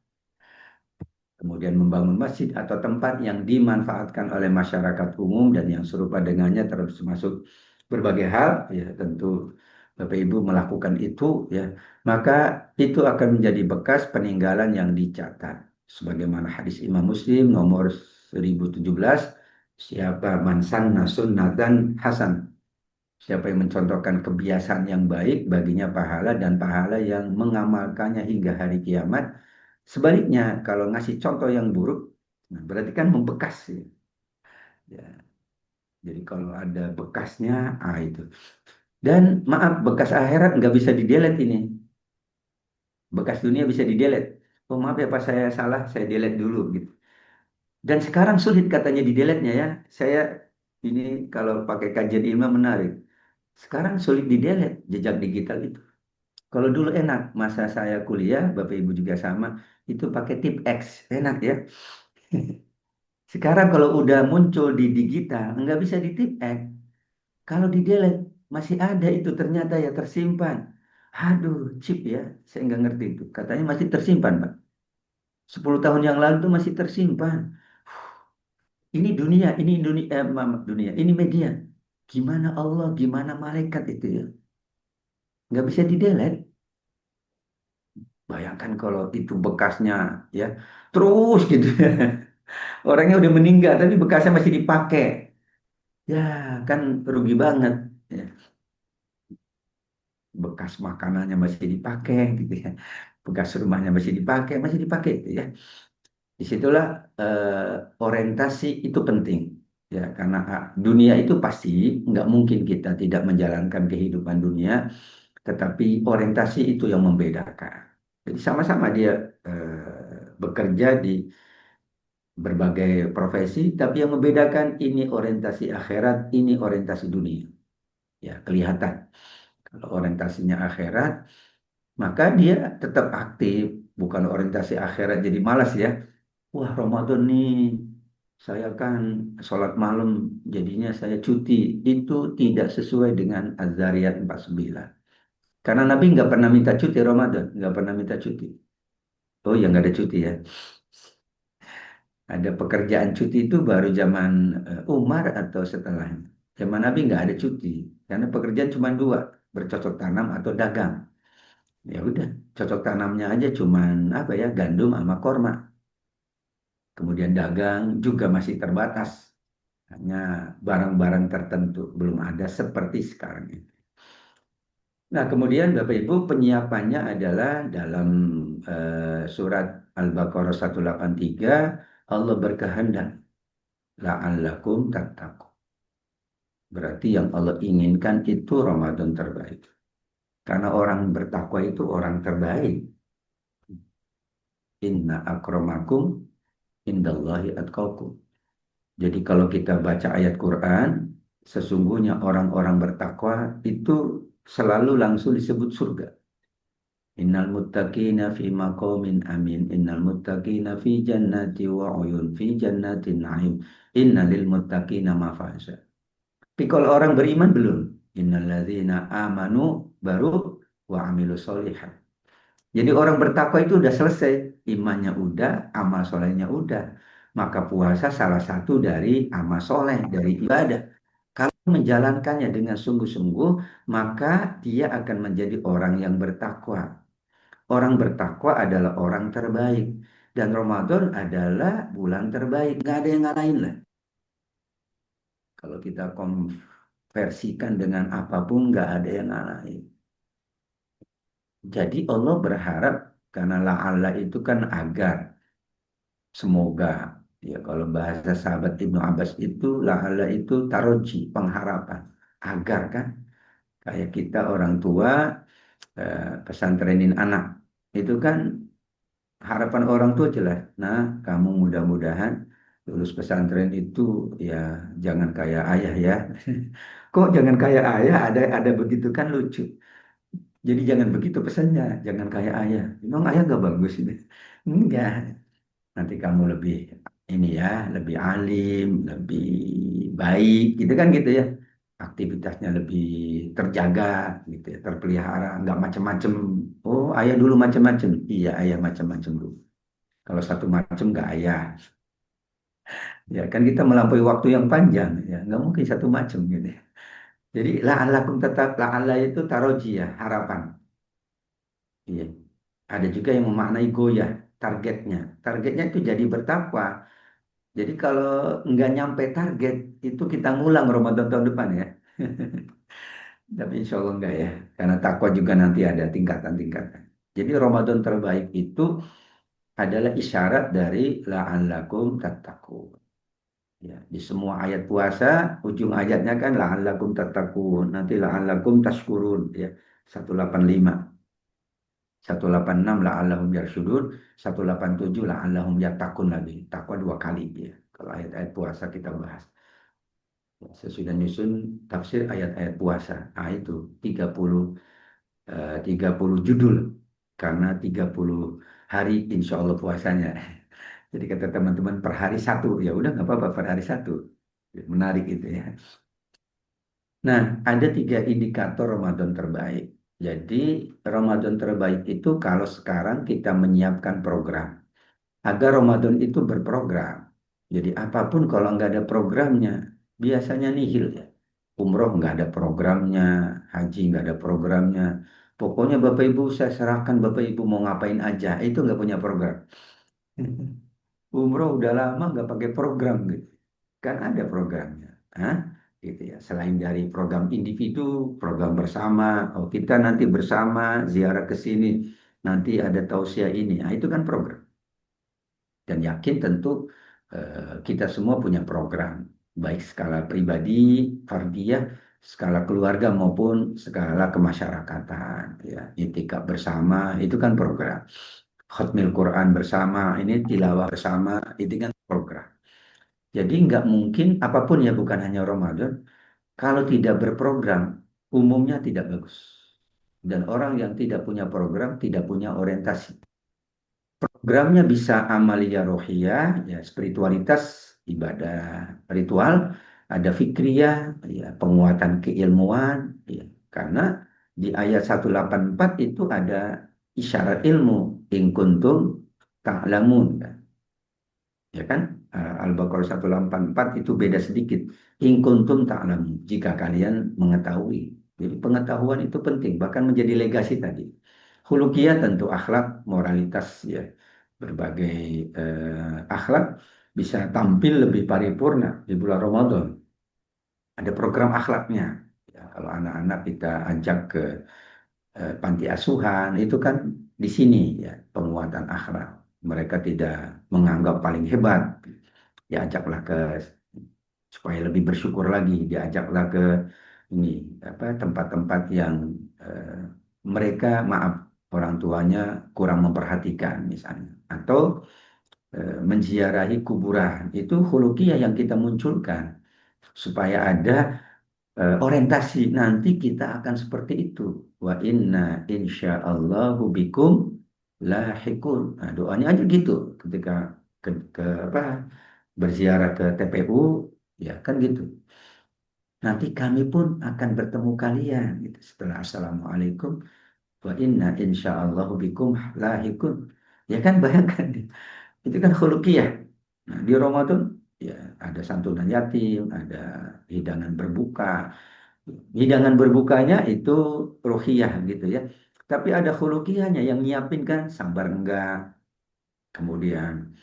Kemudian membangun masjid atau tempat yang dimanfaatkan oleh masyarakat umum dan yang serupa dengannya termasuk berbagai hal, ya tentu Bapak Ibu melakukan itu, ya maka itu akan menjadi bekas peninggalan yang dicatat. Sebagaimana hadis Imam Muslim nomor 1017, siapa mansan nasun sunnatan hasan. Siapa yang mencontohkan kebiasaan yang baik, baginya pahala dan pahala yang mengamalkannya hingga hari kiamat. Sebaliknya, kalau ngasih contoh yang buruk, nah berarti kan membekas. Ya. Ya, jadi kalau ada bekasnya, itu. Dan maaf, bekas akhirat nggak bisa didelete ini. Bekas dunia bisa didelete. Oh maaf ya Pak, saya salah, saya delete dulu gitu. Dan sekarang sulit katanya di delete-nya ya. Saya ini kalau pakai kajian ilmu menarik. Sekarang sulit di delete jejak digital itu. Kalau dulu enak, masa saya kuliah, Bapak Ibu juga sama, itu pakai tip X, enak ya. Sekarang kalau udah muncul di digital, nggak bisa di tip X. Kalau di delete, masih ada itu ternyata ya tersimpan. Aduh, chip ya, saya nggak ngerti itu. Katanya masih tersimpan, Pak. 10 tahun yang lalu itu masih tersimpan. Ini dunia, ini dunia, dunia, ini media. Gimana Allah, gimana malaikat itu ya. Nggak bisa di delete. Bayangkan kalau itu bekasnya ya, terus gitu ya. Orangnya udah meninggal, tapi bekasnya masih dipakai. Ya, kan rugi banget. Ya, bekas makanannya masih dipakai gitu ya. Bekas rumahnya masih dipakai gitu ya. Disitulah orientasi itu penting. Ya, karena dunia itu pasti nggak mungkin kita tidak menjalankan kehidupan dunia, tetapi orientasi itu yang membedakan. Jadi sama-sama dia bekerja di berbagai profesi, tapi yang membedakan ini orientasi akhirat, ini orientasi dunia. Ya, kelihatan. Kalau orientasinya akhirat, maka dia tetap aktif, bukan orientasi akhirat jadi malas ya. Wah, Ramadan nih, saya kan sholat malam, jadinya saya cuti. Itu tidak sesuai dengan Az-Zariyat 49. Karena Nabi nggak pernah minta cuti Ramadan, nggak pernah minta cuti. Oh ya, nggak ada cuti ya. Ada pekerjaan cuti itu baru zaman Umar atau setelahnya. Zaman Nabi nggak ada cuti, karena pekerjaan cuma dua, bercocok tanam atau dagang. Ya udah, cocok tanamnya aja cuman apa ya, gandum sama korma. Kemudian dagang juga masih terbatas, hanya barang-barang tertentu, belum ada seperti sekarang ini. Nah, kemudian Bapak Ibu penyiapannya adalah dalam surat Al-Baqarah 183, Allah berkehendak la'allakum tattaqun. Berarti yang Allah inginkan itu Ramadan terbaik. Karena orang bertakwa itu orang terbaik. Inna akramakum indallahi atqakum. Jadi kalau kita baca ayat Quran, sesungguhnya orang-orang bertakwa itu selalu langsung disebut surga. Innal muttaqina fi maqamin amin. Innal muttaqina fi jannati wa uyun. Fi jannatin na'im. Innalil muttaqina mafaza. Tapi kalau orang beriman belum. Innalladzina amanu baru wa amilu solihat. Jadi orang bertakwa itu udah selesai. Imannya udah, amal solehnya udah. Maka puasa salah satu dari amal soleh, dari ibadah. Kalau menjalankannya dengan sungguh-sungguh, maka dia akan menjadi orang yang bertakwa. Orang bertakwa adalah orang terbaik. Dan Ramadan adalah bulan terbaik. Nggak ada yang lain lah. Kalau kita konversikan dengan apapun, nggak ada yang lain. Jadi Allah berharap, karena la'alla itu kan agar, semoga. Ya, kalau bahasa sahabat Ibnu Abbas itu, la'alla itu taroji, pengharapan. Agar kan, kayak kita orang tua, pesantrenin anak. Itu kan harapan orang tua jelas. Nah, kamu mudah-mudahan lulus pesantren itu ya jangan kayak ayah ya. Kok jangan kayak ayah? Ada begitu kan lucu. Jadi jangan begitu pesannya, jangan kayak ayah. Emang ayah gak bagus ini? Enggak. Nanti kamu lebih ini ya, lebih alim, lebih baik, gitu kan gitu ya. Aktivitasnya lebih terjaga, gitu ya, terpelihara, nggak macam-macam. Oh, ayah dulu macam-macam. Iya, ayah macam-macam dulu. Kalau satu macam nggak ayah. Ya kan kita melampaui waktu yang panjang, ya nggak mungkin satu macam gitu ya. Jadi la'allakum tetap la'alla itu taroji ya, harapan. Iya. Ada juga yang memaknai goyah, targetnya. Targetnya itu jadi bertakwa. Jadi kalau nggak nyampe target, itu kita ngulang Ramadan tahun depan ya. Tapi insya Allah enggak ya. Karena takwa juga nanti ada tingkatan-tingkatan. Jadi Ramadan terbaik itu adalah isyarat dari la'allakum tattaqun. Ya, di semua ayat puasa, ujung ayatnya kan la'allakum tattaqun. Nanti la'allakum tashkurun ya. 185. 186 la'allahum yarsyudun, 187 la'allahum yattaqun lagi. Takwa 2 kali ya. Kalau ayat-ayat puasa kita bahas. Sesudah nyusun tafsir ayat-ayat puasa. Nah itu 30 judul karena 30 hari insya Allah puasanya. Jadi kata teman-teman per hari satu, ya udah nggak apa-apa per hari satu. Menarik itu ya. Nah, ada 3 indikator Ramadan terbaik. Jadi Ramadan terbaik itu kalau sekarang kita menyiapkan program agar Ramadan itu berprogram. Jadi apapun kalau nggak ada programnya, biasanya nihil ya. Umroh nggak ada programnya, haji nggak ada programnya. Pokoknya Bapak Ibu saya serahkan Bapak Ibu mau ngapain aja, itu nggak punya program. Umroh udah lama nggak pakai program gitu. Kan ada programnya. Hah? Gitu ya. Selain dari program individu, program bersama, oh kita nanti bersama ziarah ke sini, nanti ada tausiah ini. Nah, itu kan program. Dan yakin tentu kita semua punya program, baik skala pribadi, fardiyah, skala keluarga maupun skala kemasyarakatan. Ya, itikaf bersama itu kan program. Khatmil Quran bersama, ini tilawah bersama, itu kan program. Jadi nggak mungkin apapun ya bukan hanya Ramadan, kalau tidak berprogram, umumnya tidak bagus. Dan orang yang tidak punya program, tidak punya orientasi. Programnya bisa amalia rohiyah, ya spiritualitas, ibadah ritual, ada fikriyah, ya penguatan keilmuan, ya. Karena di ayat 184 itu ada isyarat ilmu, in kuntum ta'lamun. Ya kan? Al-Baqarah 184 itu beda sedikit. In kuntum ta'lamun, jika kalian mengetahui. Jadi pengetahuan itu penting, bahkan menjadi legasi tadi. Khuluqiyah tentu akhlak, moralitas ya. Berbagai akhlak bisa tampil lebih paripurna di bulan Ramadan. Ada program akhlaknya. Ya, kalau anak-anak kita ajak ke panti asuhan, itu kan di sini ya penguatan akhlak. Mereka tidak menganggap paling hebat. Diajaklah ke supaya lebih bersyukur lagi, diajaklah ke ini apa tempat-tempat yang eh, mereka maaf orang tuanya kurang memperhatikan misalnya, atau menziarahi kuburan. Itu khuluqiyah yang kita munculkan supaya ada orientasi nanti kita akan seperti itu. Wa inna insyaallahu bikum lahikun. Nah, doanya aja gitu ketika ke apa berziarah ke TPU, ya kan gitu. Nanti kami pun akan bertemu kalian gitu. Setelah assalamualaikum wa inna insyaallahu bikum lahikun. Ya kan bayangkan itu kan khuluqiyah. Nah, di Ramadan ya ada santunan yatim, ada hidangan berbuka. Hidangan berbukanya itu ruhiyah gitu ya. Tapi ada khuluqiyahnya yang nyiapin kan sabar enggak, kemudian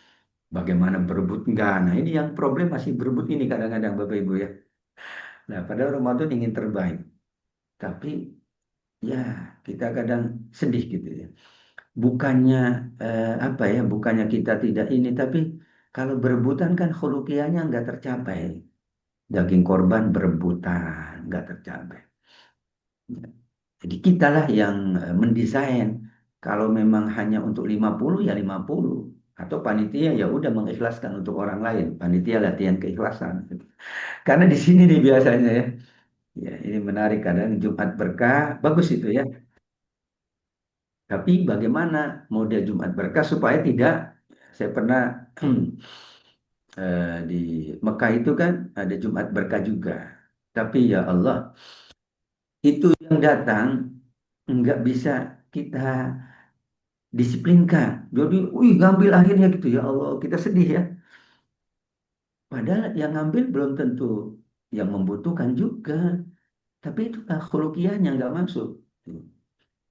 bagaimana berebut enggak. Nah, ini yang problem masih berebut ini kadang-kadang Bapak Ibu ya. Nah, padahal Ramadan ingin terbaik. Tapi ya kita kadang sedih gitu ya. Bukannya apa ya, bukannya kita tidak ini, tapi kalau berebutan kan khuluqiyahnya nggak tercapai. Daging korban berebutan nggak tercapai. Jadi kitalah yang mendesain. Kalau memang hanya untuk 50 ya 50. Atau panitia ya udah mengikhlaskan untuk orang lain. Panitia latihan keikhlasan. Karena di sini nih biasanya ya. Ya, ini menarik kadang Jumat berkah bagus itu ya. Tapi bagaimana model Jumat berkah supaya tidak, saya pernah di Mekah itu kan ada Jumat berkah juga. Tapi ya Allah, itu yang datang nggak bisa kita disiplinkan. Jadi, wih ngambil akhirnya gitu ya Allah, kita sedih ya. Padahal yang ngambil belum tentu yang membutuhkan juga. Tapi itu khuluqiyahnya nggak masuk.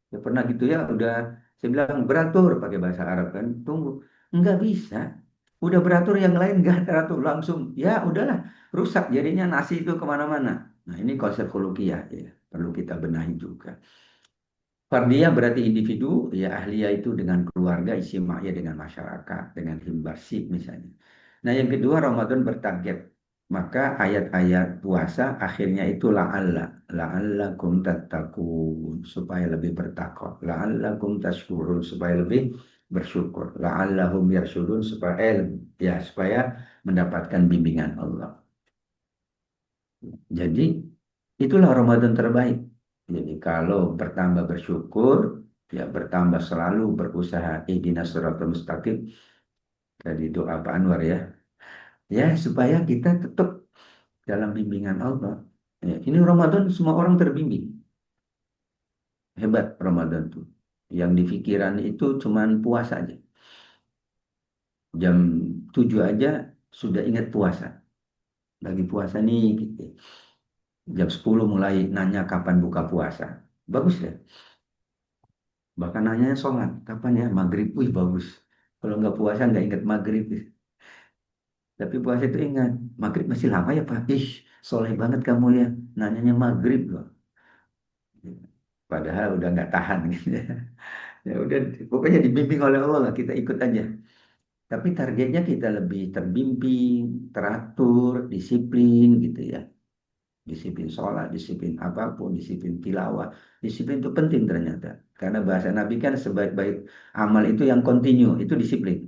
Ya pernah gitu ya, udah saya bilang beratur pakai bahasa Arab kan, tunggu, nggak bisa. Udah beratur yang lain nggak teratur langsung, ya udahlah rusak jadinya nasi itu kemana-mana. Nah ini konsep khuluqiyah ya, perlu kita benahi juga. Fardiyah berarti individu, ya ahliyah itu dengan keluarga, ijtimaiyah dengan masyarakat, dengan himbarsi misalnya. Nah yang kedua Ramadan bertarget. Maka ayat-ayat puasa akhirnya itu la'allakum tattaqun, supaya lebih bertakwa, la'allakum tashkurun, supaya lebih bersyukur, la'allahum yarsyudun, supaya supaya mendapatkan bimbingan Allah. Jadi itulah Ramadan terbaik. Jadi kalau bertambah bersyukur, ya bertambah selalu berusaha ihdinas siratal mustaqim, dari doa Pak Anwar ya. Ya supaya kita tetap dalam bimbingan Allah. Ya, ini Ramadan semua orang terbimbing. Hebat Ramadan tuh. Yang di pikiran itu cuman puasa aja. Jam 7 aja sudah ingat puasa. Lagi puasa nih gitu. Jam 10 mulai nanya kapan buka puasa. Bagus ya. Bahkan nanya sholat. Kapan ya? Maghrib. Wih bagus. Kalau nggak puasa nggak ingat maghrib. Tapi puasa itu ingat. Maghrib masih lama ya Pak? Ih, soleh banget kamu ya. Nanyanya maghrib loh. Padahal udah nggak tahan gitu ya. Ya udah, pokoknya dibimbing oleh Allah lah, kita ikut aja. Tapi targetnya kita lebih terbimbing, teratur, disiplin gitu ya. Disiplin sholat, disiplin apapun, disiplin tilawah. Disiplin itu penting ternyata. Karena bahasa Nabi kan sebaik-baik amal itu yang kontinu, itu disiplin.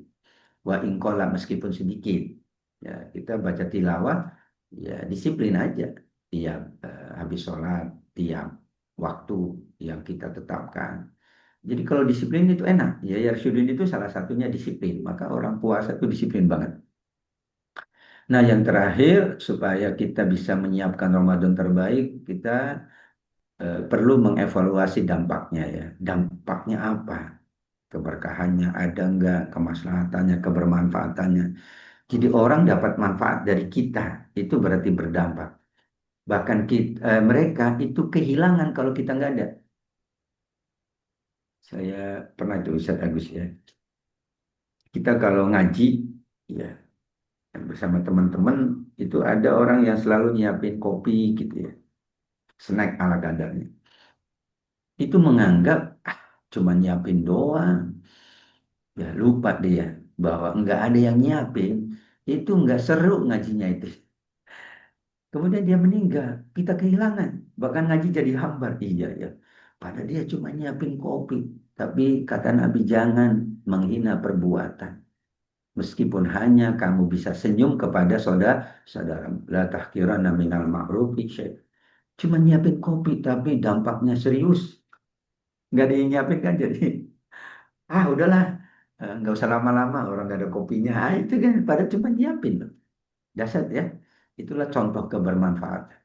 Wa ingkola meskipun sedikit. Ya, kita baca tilawah, ya disiplin aja. Tiap habis sholat, tiap waktu yang kita tetapkan. Jadi kalau disiplin itu enak. Ya, Yarsyudin itu salah satunya disiplin. Maka orang puasa itu disiplin banget. Nah, yang terakhir, supaya kita bisa menyiapkan Ramadan terbaik, kita perlu mengevaluasi dampaknya ya. Dampaknya apa? Keberkahannya ada enggak? Kemaslahatannya, kebermanfaatannya. Jadi orang dapat manfaat dari kita, itu berarti berdampak. Bahkan mereka itu kehilangan kalau kita nggak ada. Saya pernah itu Ustaz Agus ya. Kita kalau ngaji, ya bersama teman-teman itu ada orang yang selalu nyiapin kopi gitu ya, snack ala kadarnya. Itu menganggap cuma nyiapin doang, ya lupa dia bahwa nggak ada yang nyiapin, itu nggak seru ngajinya itu. Kemudian dia meninggal, kita kehilangan, bahkan ngaji jadi hambar. Iya ya, padahal dia cuma nyiapin kopi. Tapi kata Nabi jangan menghina perbuatan. Meskipun hanya kamu bisa senyum kepada saudara, la tahqiranna minal ma'rufi syai'. Cuma nyiapin kopi, tapi dampaknya serius. Nggak ada yang nyiapin kan, jadi, udahlah, nggak usah lama-lama, orang nggak ada kopinya. Itu kan, pada cuma nyiapin loh. Dasar ya, itulah contoh kebermanfaatan.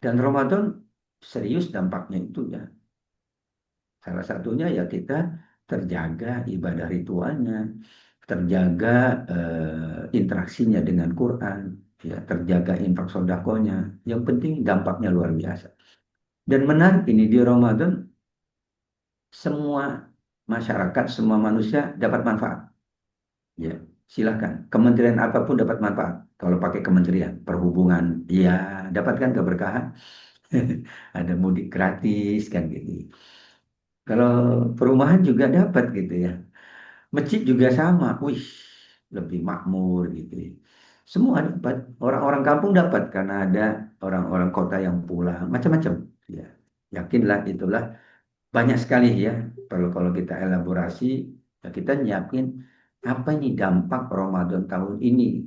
Dan Ramadan serius dampaknya itu ya. Salah satunya ya kita terjaga ibadah ritualnya, terjaga interaksinya dengan Quran, ya, terjaga infak sodakonya. Yang penting dampaknya luar biasa. Dan menarik ini di Ramadan, semua masyarakat, semua manusia dapat manfaat. Ya, silahkan. Kementerian apapun dapat manfaat. Kalau pakai kementerian perhubungan, ya dapatkan keberkahan. Ada mudik gratis kan gitu. Kalau perumahan juga dapat gitu ya. Masjid juga sama, wih, lebih makmur gitu ya. Semua dapat, orang-orang kampung dapat karena ada orang-orang kota yang pulang, macam-macam. Ya, yakinlah itulah banyak sekali ya. Kalau kita elaborasi, ya kita nyiapin apa ini dampak Ramadan tahun ini,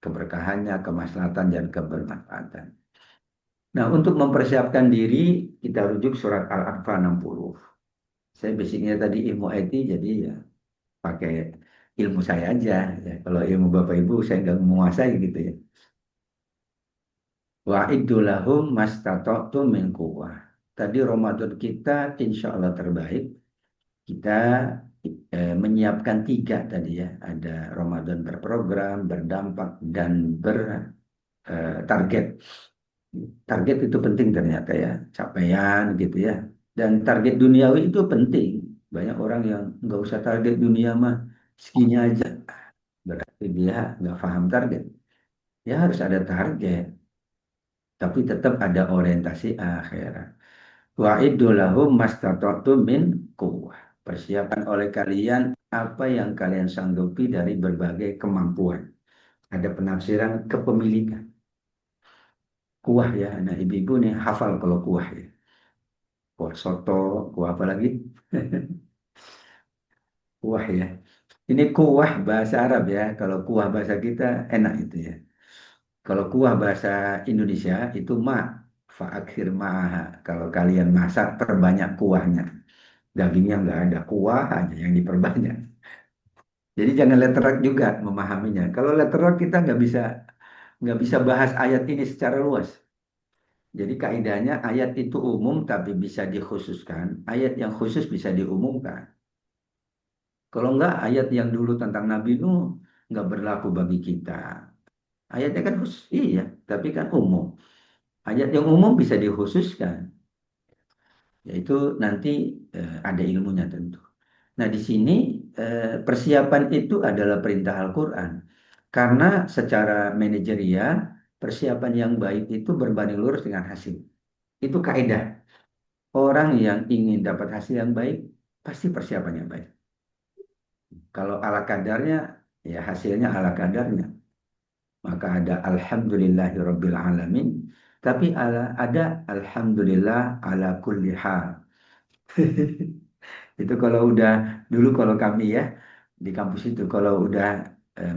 keberkahannya, kemaslahatan dan kebermanfaatan. Nah, untuk mempersiapkan diri, kita rujuk surat Al-Anfal 60. Saya basicnya tadi ilmu IT, jadi ya pakai ilmu saya aja ya. Kalau ilmu Bapak Ibu saya nggak menguasai gitu ya. Wa'iddu lahum mastata'tum min quwwah. Tadi Ramadan kita insya Allah terbaik. Kita menyiapkan tiga tadi ya. Ada Ramadan berprogram, berdampak, dan bertarget. Target itu penting ternyata ya. Capaian gitu ya. Dan target duniawi itu penting. Banyak orang yang nggak usah target dunia mah, segini aja. Berarti dia nggak paham target. Ya harus ada target, tapi tetap ada orientasi akhirat. Wa'iddu lahum mastata'tum min quwwah. Persiapan oleh kalian apa yang kalian sanggupi dari berbagai kemampuan. Ada penafsiran kepemilikan. Kuah ya. Nah, ibu-ibu nih hafal kalau kuah ya. Kuah soto, kuah apa lagi? Kuah ya. Ini kuah bahasa Arab ya. Kalau kuah bahasa kita enak itu ya. Kalau kuah bahasa Indonesia itu faakhir ma'aha. Kalau kalian masak perbanyak kuahnya. Dagingnya nggak ada, kuah aja yang diperbanyak. Jadi jangan letterak juga memahaminya. Kalau letterak kita nggak bisa bahas ayat ini secara luas. Jadi kaidahnya ayat itu umum tapi bisa dikhususkan. Ayat yang khusus bisa diumumkan. Kalau nggak ayat yang dulu tentang Nabi Nuh nggak berlaku bagi kita. Ayatnya kan khusus, iya, tapi kan umum. Ayat yang umum bisa dikhususkan, yaitu nanti ada ilmunya tentu. Nah, di sini persiapan itu adalah perintah Al-Quran. Karena secara manajerial, persiapan yang baik itu berbanding lurus dengan hasil. Itu kaidah. Orang yang ingin dapat hasil yang baik, pasti persiapannya baik. Kalau ala kadarnya, ya hasilnya ala kadarnya. Maka ada Alhamdulillahirabbil alamin, tapi ada Alhamdulillah ala kulli hal. Itu kalau udah dulu kalau kami ya di kampus itu kalau udah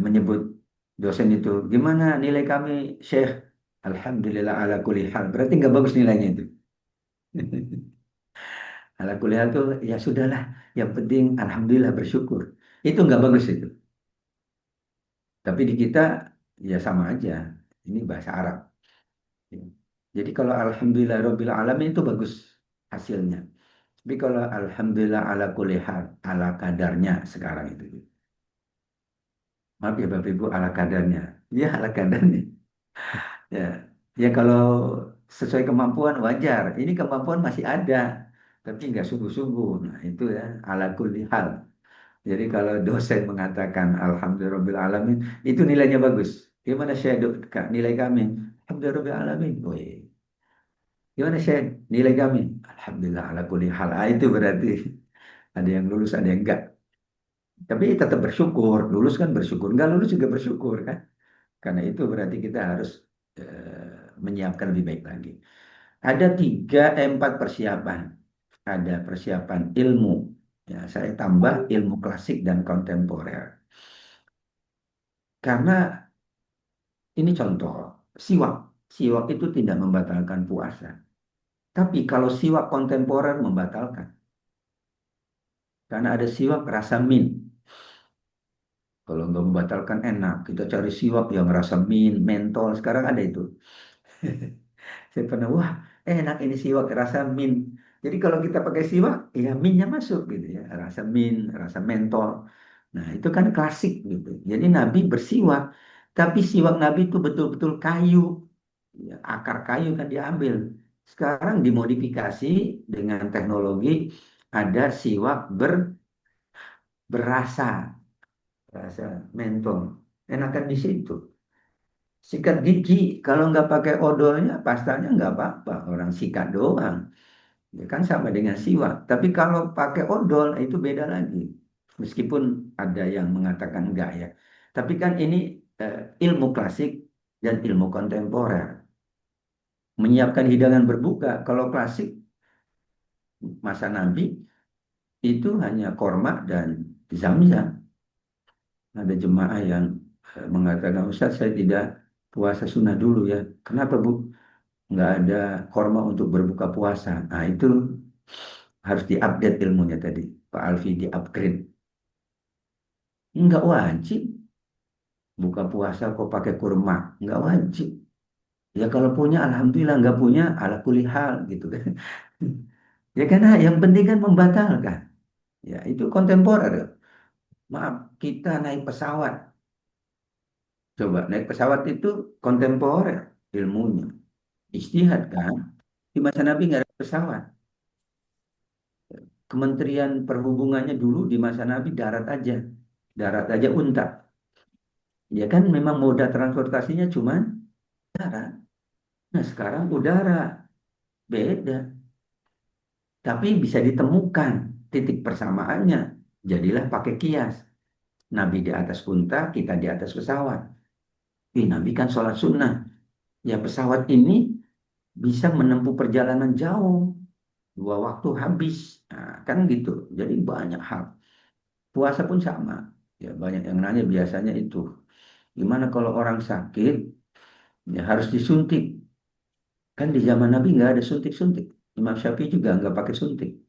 menyebut dosen itu gimana nilai kami Syekh, Alhamdulillah ala kulli hal, berarti nggak bagus nilainya itu. Ala kulli hal tuh ya sudahlah, yang penting Alhamdulillah bersyukur, itu nggak bagus itu. Tapi di kita ya sama aja, ini bahasa Arab. Jadi kalau Alhamdulillah Rabbil Alamin itu bagus hasilnya. Tapi kalau Alhamdulillah ala kulli hal, ala kadarnya sekarang itu. Maaf ya Bapak Ibu, ala kadarnya. Ya ala kadarnya. Ya, ya kalau sesuai kemampuan wajar. Ini kemampuan masih ada, tapi nggak sungguh-sungguh. Nah itu ya ala kulli hal. Jadi kalau dosen mengatakan Alhamdulillah Alamin, itu nilainya bagus. Gimana saya Kak, nilai kami? Alhamdulillah Alamin. Woi, gimana saya nilai kami? Alhamdulillah ala kulli hal. Ah, itu berarti ada yang lulus, ada yang enggak. Tapi tetap bersyukur. Lulus kan bersyukur. Enggak lulus juga bersyukur kan. Karena itu berarti kita harus menyiapkan lebih baik lagi. Ada empat persiapan. Ada persiapan ilmu. Ya, saya tambah ilmu klasik dan kontemporer. Karena ini contoh, siwak. Siwak itu tidak membatalkan puasa. Tapi kalau siwak kontemporer membatalkan. Karena ada siwak rasa mint. Kalau nggak membatalkan enak, kita cari siwak yang rasa mint, mentol. Sekarang ada itu. Saya pernah, wah enak ini siwak rasa mint. Jadi kalau kita pakai siwak, ya mintnya masuk gitu ya. Rasa mint, rasa mentol. Nah itu kan klasik gitu. Jadi Nabi bersiwak. Tapi siwak Nabi itu betul-betul kayu. Ya, akar kayu kan diambil. Sekarang dimodifikasi dengan teknologi ada siwak berasa, rasa mentol. Enakan di situ. Sikat gigi, kalau nggak pakai odolnya, pastanya nggak apa-apa. Orang sikat doang. Ya kan sama dengan siwak. Tapi kalau pakai odol, itu beda lagi. Meskipun ada yang mengatakan enggak ya. Tapi kan ini ilmu klasik dan ilmu kontemporer. Menyiapkan hidangan berbuka. Kalau klasik, masa Nabi, itu hanya korma dan zam-zam. Ada jemaah yang mengatakan, Ustaz saya tidak puasa sunnah dulu ya. Kenapa Bu? Nggak ada korma untuk berbuka puasa. Nah itu harus diupdate ilmunya tadi. Pak Alfi di-upgrade. Nggak wajib buka puasa kok pakai kurma. Nggak wajib. Ya kalau punya Alhamdulillah, nggak punya ala kulli hal gitu kan. Ya karena yang penting kan membatalkan. Ya itu kontemporer. Maaf, kita naik pesawat. Coba naik pesawat itu kontemporer ilmunya. Ijtihad kan. Di masa Nabi nggak ada pesawat. Kementerian Perhubungannya dulu di masa Nabi darat aja. Darat aja unta. Ya kan memang moda transportasinya cuma darat. Nah sekarang udara. Beda. Tapi bisa ditemukan titik persamaannya. Jadilah pakai kias. Nabi di atas unta, kita di atas pesawat. Nabi kan sholat sunnah. Ya pesawat ini bisa menempuh perjalanan jauh, 2 waktu habis. Nah, kan gitu. Jadi banyak hal. Puasa pun sama. Ya, banyak yang nanya biasanya itu. Gimana kalau orang sakit, ya harus disuntik. Kan di zaman Nabi nggak ada suntik-suntik. Imam Syafi'i juga nggak pakai suntik.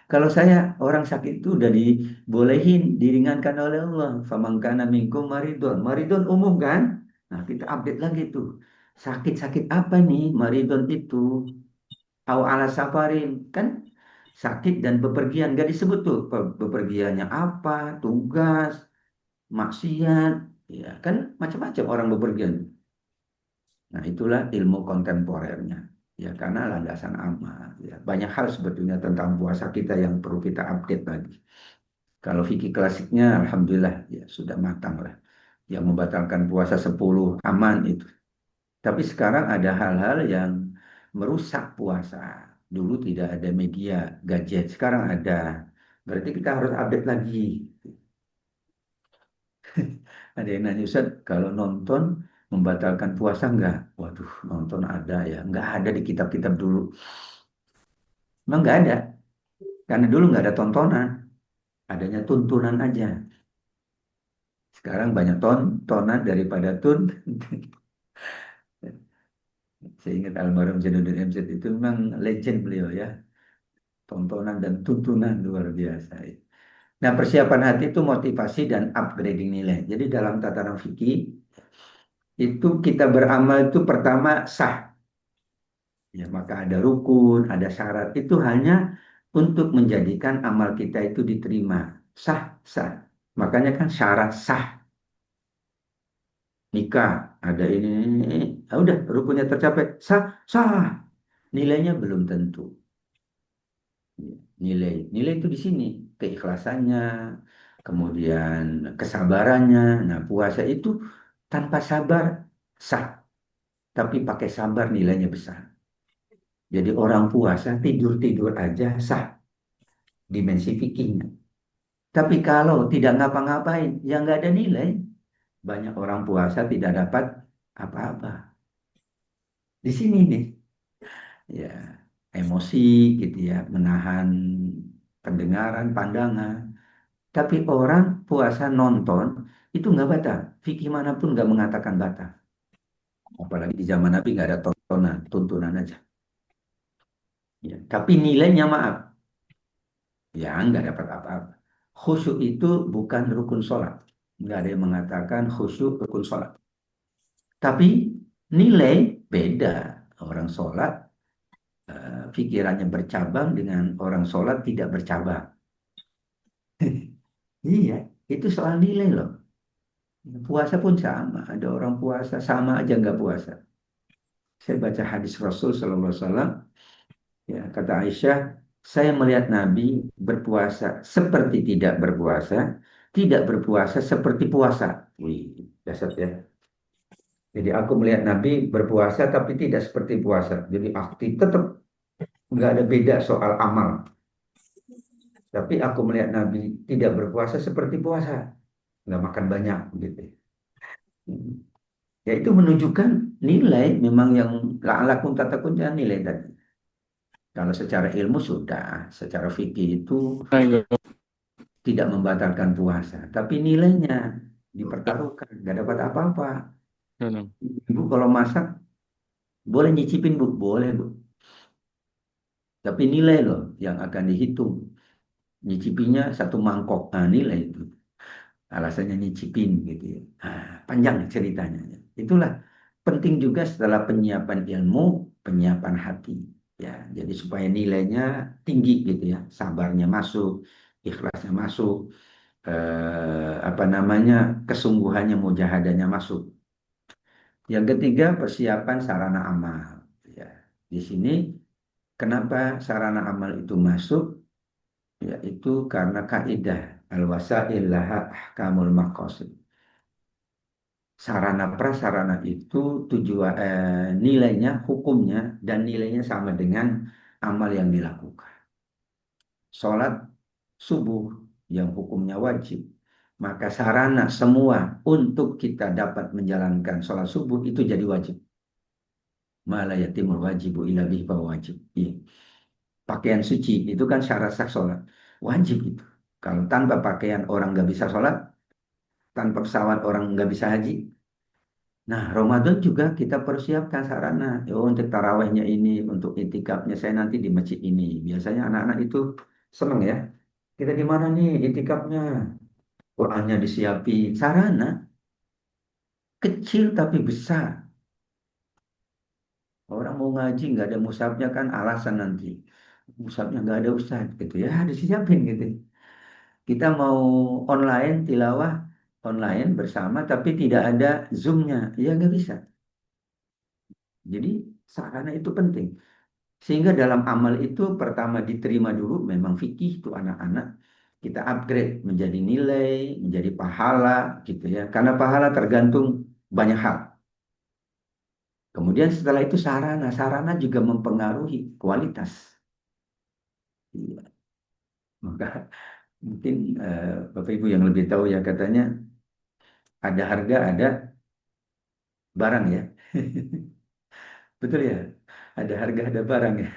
Kalau saya orang sakit itu udah dibolehin, diringankan oleh Allah. Famangkana minkum maridon. Maridon umum kan? Nah, kita update lagi tuh. Sakit-sakit apa nih maridon itu? Au ala safarin. Kan sakit dan bepergian. Gak disebut tuh bepergiannya apa, tugas, maksiat. Ya kan macam-macam orang bepergian. Nah, itulah ilmu kontemporernya. Ya, karena landasan amal. Ya, banyak hal sebetulnya tentang puasa kita yang perlu kita update lagi. Kalau fikih klasiknya, alhamdulillah, ya sudah matang lah. Yang membatalkan puasa 10 aman itu. Tapi sekarang ada hal-hal yang merusak puasa. Dulu tidak ada media, gadget. Sekarang ada. Berarti kita harus update lagi. Ada yang nanya, Ustaz, kalau nonton membatalkan puasa enggak? Waduh, nonton ada ya. Enggak ada di kitab-kitab dulu. Memang enggak ada. Karena dulu enggak ada tontonan. Adanya tuntunan aja. Sekarang banyak tontonan daripada tun. Saya ingat almarhum Zainuddin MZ itu memang legend beliau ya. Tontonan dan tuntunan luar biasa. Nah, persiapan hati itu motivasi dan upgrading nilai. Jadi dalam tataran fikih, itu kita beramal itu pertama sah. Ya, maka ada rukun, ada syarat. Itu hanya untuk menjadikan amal kita itu diterima. Sah, sah. Makanya kan syarat sah. Nikah, ada ini. Ah, udah, rukunnya tercapai. Sah, sah. Nilainya belum tentu. Nilai itu di sini. Keikhlasannya, kemudian kesabarannya. Nah, puasa itu tanpa sabar sah. Tapi pakai sabar nilainya besar. Jadi orang puasa tidur-tidur aja sah dimensi fikihnya. Tapi kalau tidak ngapa-ngapain, ya nggak ada nilai. Banyak orang puasa tidak dapat apa-apa. Di sini nih, ya emosi gitu ya, menahan pendengaran, pandangan. Tapi orang puasa nonton itu nggak batal. Fikih manapun nggak mengatakan batal. Apalagi di zaman Nabi nggak ada tontonan, tuntunan aja. Ya, tapi nilainya maaf, ya nggak dapat apa-apa. Khusyuk itu bukan rukun sholat. Nggak ada yang mengatakan khusyuk rukun sholat. Tapi nilai beda. Orang sholat, pikirannya bercabang dengan orang sholat tidak bercabang. Iya, itu soal nilai loh. Puasa pun sama. Ada orang puasa sama aja nggak puasa. Saya baca hadis Rasul Sallallahu Alaihi Wasallam. Ya, kata Aisyah, saya melihat Nabi berpuasa seperti tidak berpuasa, tidak berpuasa seperti puasa. Wih, dasar ya. Jadi aku melihat Nabi berpuasa tapi tidak seperti puasa. Jadi aktif tetap nggak ada beda soal amal. Tapi aku melihat Nabi tidak berpuasa seperti puasa, nggak makan banyak gitu. Ya itu menunjukkan nilai memang yang la'alakum tatakun nilai tadi. Kalau secara ilmu sudah, secara fikih itu tidak membatalkan puasa, tapi nilainya dipertaruhkan, nggak dapat apa-apa. Ibu kalau masak boleh nyicipin bu, boleh bu, tapi nilai loh yang akan dihitung. Nyicipinya 1 mangkok, nah nilai itu. Alasannya nyicipin gitu ya. Nah, panjang ceritanya. Itulah penting juga setelah penyiapan ilmu, penyiapan hati. Ya, jadi supaya nilainya tinggi gitu ya, sabarnya masuk, ikhlasnya masuk, apa namanya, kesungguhannya, mujahadanya masuk. Yang ketiga, persiapan sarana amal. Ya, di sini kenapa sarana amal itu masuk? Yaitu karena kaidah al-wasail laha ahkamul maqasid. Sarana prasarana itu tujuan nilainya, hukumnya dan nilainya sama dengan amal yang dilakukan. Sholat subuh yang hukumnya wajib, maka sarana semua untuk kita dapat menjalankan sholat subuh itu jadi wajib. ma la yatimul wajibu illa bih wajib. Iya. Pakaian suci itu kan syarat sah sholat. Wajib itu. Kalau tanpa pakaian orang nggak bisa sholat, tanpa pesawat orang nggak bisa haji. Nah, Ramadan juga kita persiapkan sarana. Oh, untuk tarawehnya ini, untuk itikafnya saya nanti di masjid ini. Biasanya anak-anak itu seneng ya. Kita di mana nih itikafnya? Qurannya disiapin. Sarana kecil tapi besar. Orang mau ngaji nggak ada musabnya kan alasan nanti. Musabnya nggak ada ustaz gitu ya, disiapin gitu. Kita mau online tilawah online bersama tapi tidak ada Zoom-nya. Ya nggak bisa. Jadi sarana itu penting. Sehingga dalam amal itu pertama diterima dulu memang fikih itu anak-anak kita upgrade menjadi nilai, menjadi pahala gitu ya. Karena pahala tergantung banyak hal. Kemudian setelah itu sarana, sarana juga mempengaruhi kualitas. Iya. Maka mungkin Bapak Ibu yang lebih tahu ya katanya ada harga, ada barang ya. Betul ya? Ada harga, ada barang ya.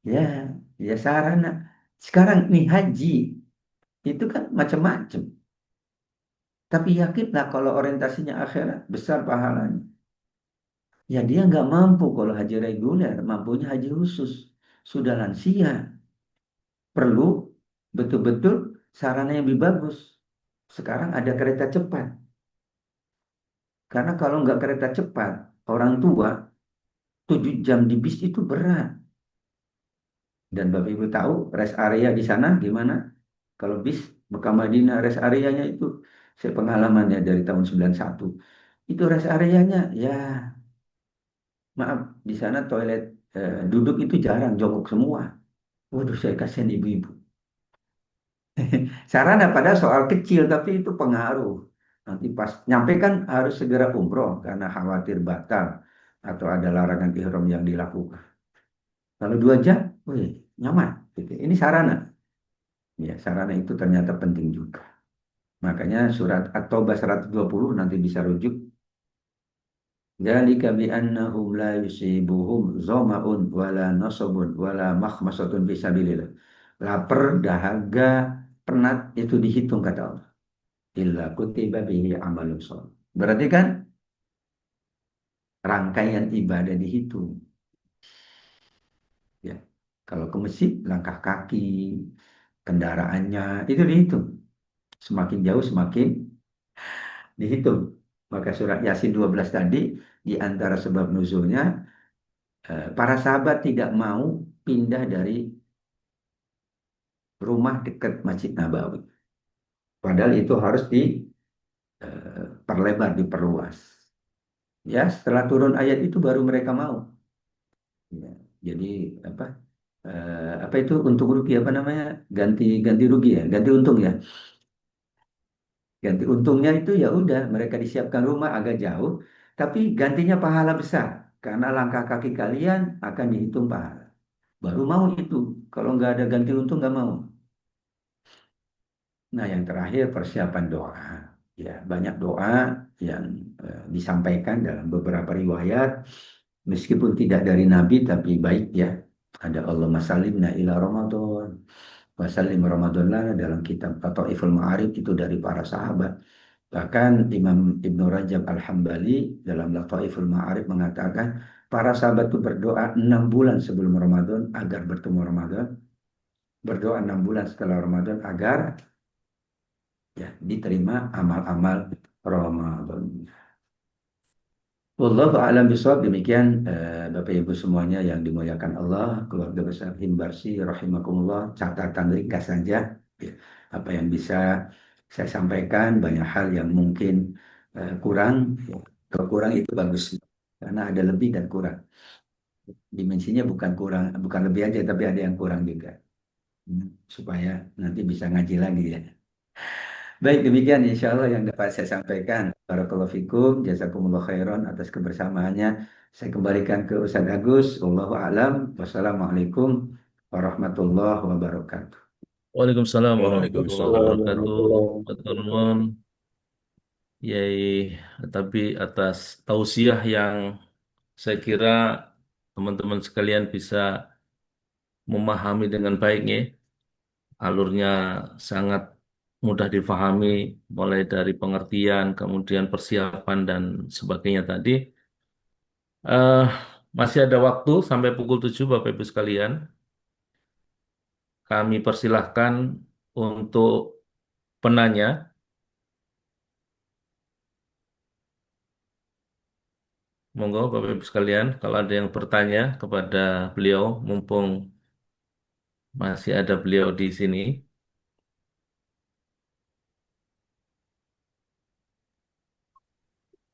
Ya, ya sarana. Sekarang nih haji itu kan macam-macam. Tapi yakinlah kalau orientasinya akhirat besar pahalanya. Ya dia nggak mampu kalau haji reguler, mampunya haji khusus. Sudah lansia, perlu betul-betul sarana yang lebih bagus. Sekarang ada kereta cepat. Karena kalau nggak kereta cepat, orang tua 7 jam di bis itu berat. Dan Bapak Ibu tahu rest area di sana gimana? Kalau bis Mekah Madinah rest areanya itu saya pengalamannya dari tahun 91. Itu rest areanya ya maaf di sana toilet duduk itu jarang jongkok semua. Waduh saya kasihan ibu-ibu. Sarana pada soal kecil tapi itu pengaruh. Nanti pas nyampe kan harus segera umroh karena khawatir batal atau ada larangan ihram yang dilakukan. Kalau 2 jam, wih, nyaman. Gitu. Ini sarana. Ya, sarana itu ternyata penting juga. Makanya surat At-Taubah 120 nanti bisa rujuk. Dzalika bi annahum la yusibuhum zama'un wala nasabun wala makhmasatun fi sabilillah. Lapar, dahaga, penat itu dihitung kata Allah. Illa kutiba bihi amalun sholih. Berarti kan rangkaian ibadah dihitung. Ya. Kalau ke masjid, langkah kaki, kendaraannya, itu dihitung. Semakin jauh, semakin dihitung. Maka surat Yasin 12 tadi, di antara sebab nuzulnya, para sahabat tidak mau pindah dari rumah dekat Masjid Nabawi. Padahal itu harus diperlebar, diperluas. Ya, setelah turun ayat itu baru mereka mau. Ya, jadi apa? Apa itu untung rugi apa namanya? Ganti ganti rugi ya, ganti untung ya. Ganti untungnya itu ya udah mereka disiapkan rumah agak jauh, tapi gantinya pahala besar karena langkah kaki kalian akan dihitung pahala. Baru mau itu. Kalau nggak ada ganti untung nggak mau. Nah yang terakhir persiapan doa. Ya banyak doa yang disampaikan dalam beberapa riwayat, meskipun tidak dari Nabi tapi baik ya. Ada Allahumma salimna ila Ramadan. Wasallim Ramadan lana dalam kitab Lataiful Ma'arif itu dari para sahabat. Bahkan Imam Ibnu Rajab Al-Hambali dalam Lataiful Ma'arif mengatakan para sahabat itu berdoa 6 bulan sebelum Ramadan agar bertemu Ramadan. Berdoa 6 bulan setelah Ramadan agar ya diterima amal-amal Ramadan. Wallahu a'lam bishawab. Demikian Bapak Ibu semuanya yang dimuliakan Allah, keluarga besar Himbarsi rahimakumullah, catatan ringkas saja ya, apa yang bisa saya sampaikan, banyak hal yang mungkin kurang ya. Kalau kurang itu bagus karena ada lebih dan kurang. Dimensinya bukan kurang, bukan lebih aja tapi ada yang kurang juga. Supaya nanti bisa ngaji lagi ya. Baik, demikian insya Allah yang dapat saya sampaikan. Barakallahu fikum, jazakumullah khairan atas kebersamaannya. Saya kembalikan ke Ustaz Agus. Wallahu a'lam. Wassalamualaikum warahmatullahi wabarakatuh. Waalaikumsalam warahmatullahi Waalaikumsalam wabarakatuh. warahmatullahi Betul, wabarakatuh. Nun. Yai, tapi atas tausiah yang Saya kira teman-teman sekalian bisa memahami dengan baiknya. Alurnya sangat mudah difahami, mulai dari pengertian, kemudian persiapan dan sebagainya tadi. Eh, Masih ada waktu sampai pukul 7, Bapak Ibu sekalian. Kami persilahkan untuk penanya. Monggo Bapak Ibu sekalian, kalau ada yang bertanya kepada beliau, mumpung masih ada beliau di sini,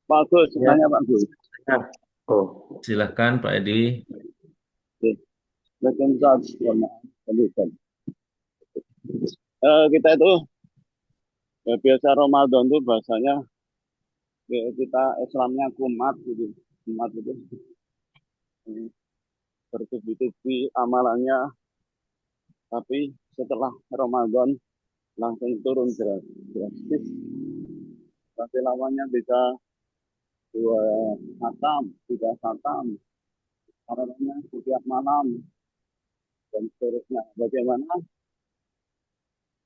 Bagus, Ya, tanya Pak Gus. ya. Oh, silahkan Pak Edi. Waalaikumsalam. Kita itu biasa Ramadan itu bahasanya kita Islamnya kumat gitu. Kumat itu bertubi-tubi amalannya, tapi setelah Ramadan langsung turun drastis. Tapi lawannya bisa 2 khatam, 3 khatam, amalannya setiap malam dan seterusnya. Bagaimana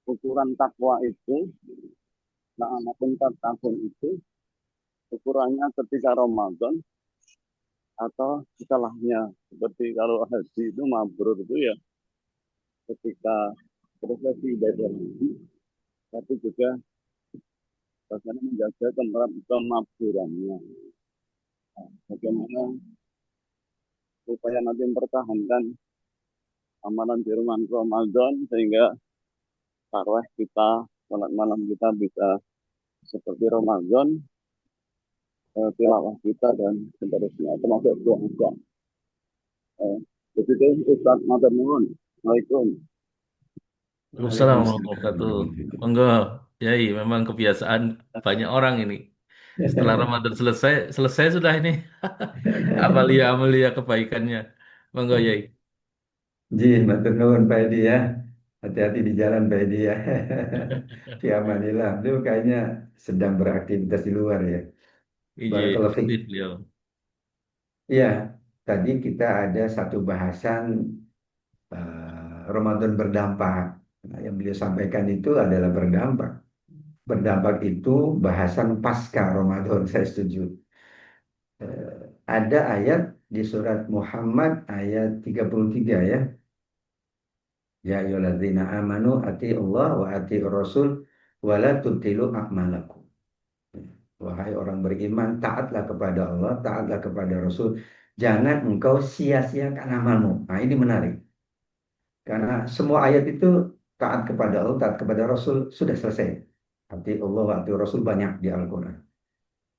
ukuran takwa itu? Nah, apapun tahun itu ukurannya ketika Ramadan atau setelahnya. Seperti kalau haji itu mabrur itu ya ketika prosesi ibadah haji, tapi juga bagaimana menjaga kemabrurannya. Nah, bagaimana supaya nanti mempertahankan amalan di rumah Ramadan sehingga tarawih kita, salat malam kita bisa seperti Ramadan, tilawah kita dan seterusnya termasuk doa. Begitu Ustaz Matur nuwun. Assalamualaikum. Waalaikumsalam Waalaikumsalam warahmatullahi wabarakatuh. warahmatullahi Monggo, Yai, memang kebiasaan banyak orang ini. Setelah Ramadan selesai, selesai sudah ini amalia-amalia kebaikannya. Monggo, Yai. Jin, matur nuwun Pak Edi ya. Hati-hati di jalan Pak Edi ya. Fi amanillah. Itu kayaknya sedang beraktivitas di luar ya. Iji, Barakallahu fiik. aktif beliau. Iya, tadi kita ada satu bahasan Ramadan berdampak. Nah, yang beliau sampaikan itu adalah berdampak. Berdampak itu bahasan pasca Ramadan, saya setuju. Ada ayat di surat Muhammad ayat 33 ya. Ya ayyuhalladzina amanu ati Allah wa ati Rasul wa la tubtilu a'malakum. Wahai orang beriman, taatlah kepada Allah, taatlah kepada Rasul. Jangan engkau sia-siakan amalmu. Nah, ini menarik. Karena semua ayat itu taat kepada Allah, taat kepada Rasul sudah selesai. Ati Allah wa ati Rasul banyak di Al-Quran.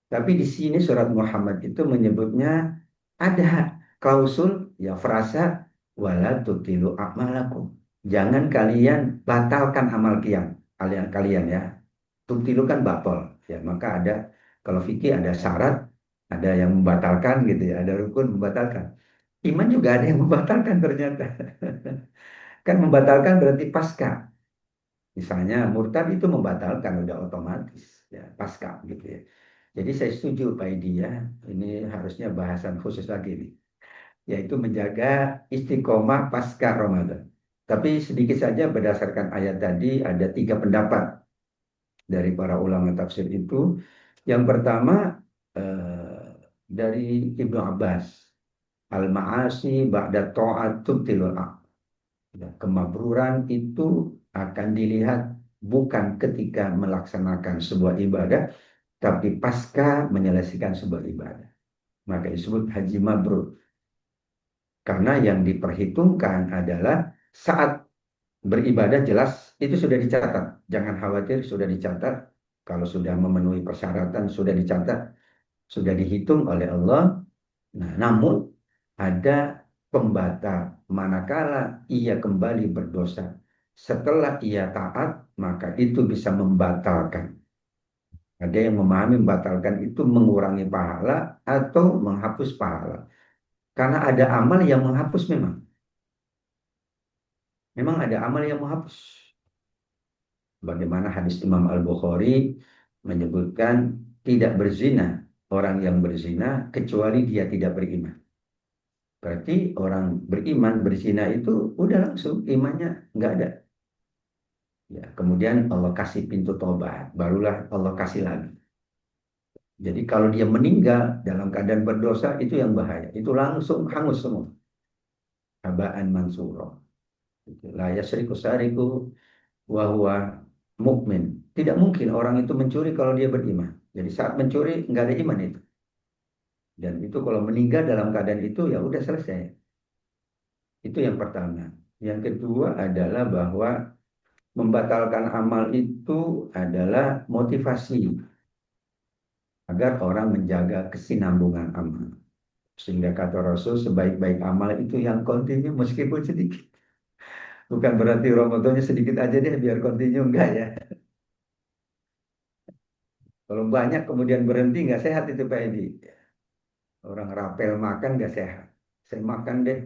Tapi di sini surat Muhammad itu menyebutnya ada klausul ya frasa wala tutilu a'malakum. Jangan kalian batalkan amal kalian ya. Tutilu kan batal ya, maka ada kalau fikih ada syarat, ada yang membatalkan gitu ya, ada rukun membatalkan. Iman juga ada yang membatalkan ternyata. Kan membatalkan berarti pasca. Misalnya murtad itu membatalkan udah otomatis ya pasca gitu ya. Jadi saya setuju Pak Edi ya, ini harusnya bahasan khusus lagi nih, yaitu menjaga istiqomah pasca Ramadan. Tapi sedikit saja berdasarkan ayat tadi ada 3 pendapat dari para ulama tafsir itu. Yang pertama dari Ibnu Abbas, al-ma'asi ba'da ta'at tubtilul a'mal. Ya, kemabruran itu akan dilihat bukan ketika melaksanakan sebuah ibadah, tapi pasca menyelesaikan sebuah ibadah. Maka disebut haji mabrur. Karena yang diperhitungkan adalah saat beribadah jelas itu sudah dicatat. Jangan khawatir sudah dicatat. Kalau sudah memenuhi persyaratan sudah dicatat, sudah dihitung oleh Allah. Nah, namun ada pembatal manakala ia kembali berdosa. Setelah ia taat, maka itu bisa membatalkan. Ada yang memahami membatalkan itu mengurangi pahala atau menghapus pahala. Karena ada amal yang menghapus memang. Memang ada amal yang menghapus. Bagaimana hadis Imam Al-Bukhari menyebutkan tidak berzina orang yang berzina kecuali dia tidak beriman. Berarti orang beriman berzina itu udah langsung imannya nggak ada. Ya, kemudian Allah kasih pintu tobat, barulah Allah kasih lagi. Jadi kalau dia meninggal dalam keadaan berdosa itu yang bahaya. Itu langsung hangus semua. Habaan mansuro. La yasriku sariku wa huwa mukmin. Tidak mungkin orang itu mencuri kalau dia beriman. Jadi saat mencuri nggak ada iman itu. Dan itu kalau meninggal dalam keadaan itu ya udah selesai. Itu yang pertama. Yang kedua adalah bahwa membatalkan amal itu adalah motivasi agar orang menjaga kesinambungan amal. Sehingga kata Rasul, sebaik-baik amal itu yang kontinu meskipun sedikit. Bukan berarti Ramadannya sedikit aja deh biar kontinu, enggak ya. Kalau banyak kemudian berhenti, nggak sehat itu Pak Edi. Orang rapel makan nggak sehat. Saya makan deh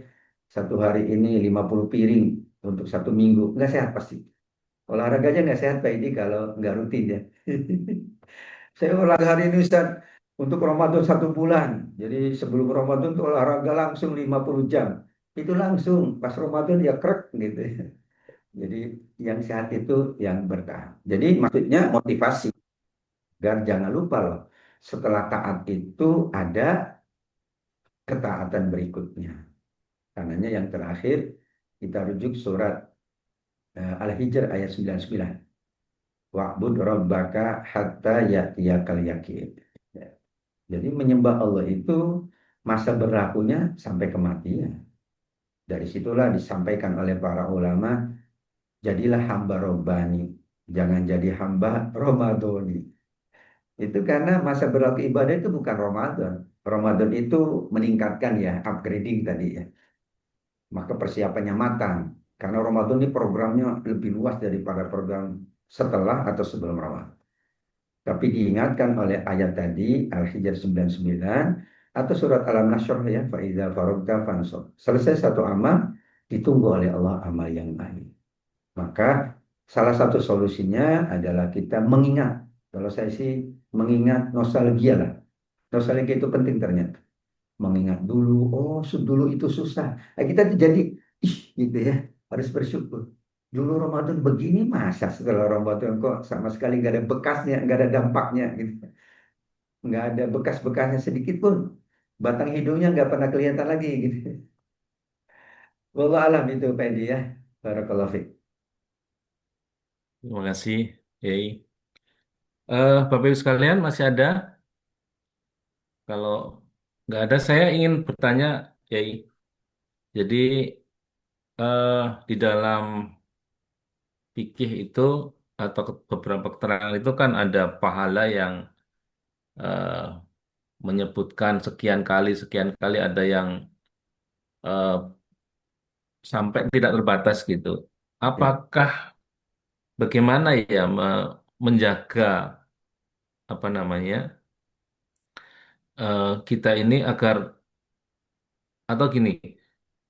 satu hari ini 50 piring untuk satu minggu. Nggak sehat pasti. Olahraganya nggak sehat Pak Edi kalau nggak rutin ya. Saya olahraga hari ini Ustaz untuk Ramadan 1 bulan. Jadi sebelum Ramadan tuh olahraga langsung 50 jam. Itu langsung pas Ramadan ya krek gitu. Jadi yang sehat itu yang bertahan. Jadi maksudnya motivasi agar jangan lupa loh. Setelah taat itu ada ketaatan berikutnya. Karenanya yang terakhir kita rujuk surat Al-Hijr ayat 99. Wa'bud rabbaka hatta ya'tiyakal yakin. Ya. Jadi menyembah Allah itu masa berlakunya sampai kematian. Dari situlah disampaikan oleh para ulama, jadilah hamba Robbani, jangan jadi hamba Ramadhani. Itu karena masa berlaku ibadah itu bukan Ramadan. Ramadan itu meningkatkan ya, upgrading tadi ya. Maka persiapannya matang. Karena Ramadan ini programnya lebih luas daripada program setelah atau sebelum Ramadan. Tapi diingatkan oleh ayat tadi, Al-Hijr 99, atau surat Al-Nasr ya, Fa'idha farugta fansur. Selesai satu amal, ditunggu oleh Allah amal yang lain. Maka salah satu solusinya adalah kita mengingat. Kalau saya sih mengingat nostalgia lah. Nostalgia itu penting ternyata. Mengingat dulu, oh dulu itu susah. Nah, kita tuh jadi, ih gitu ya, harus bersyukur. Dulu Ramadan begini, masa setelah Ramadan kok sama sekali nggak ada bekasnya, nggak ada dampaknya gitu. Nggak ada bekas-bekasnya sedikit pun. Batang hidungnya nggak pernah kelihatan lagi gitu. Wallah alam itu Pak Edi ya. Barakallahu fiik. Terima kasih, Yai. Bapak Ibu sekalian masih ada? Kalau nggak ada, saya ingin bertanya, Yai. Jadi di dalam fikih itu atau beberapa keterangan itu kan ada pahala yang eh, menyebutkan sekian kali ada yang eh, sampai tidak terbatas gitu. Ya. Apakah bagaimana ya menjaga apa namanya kita ini agar atau gini,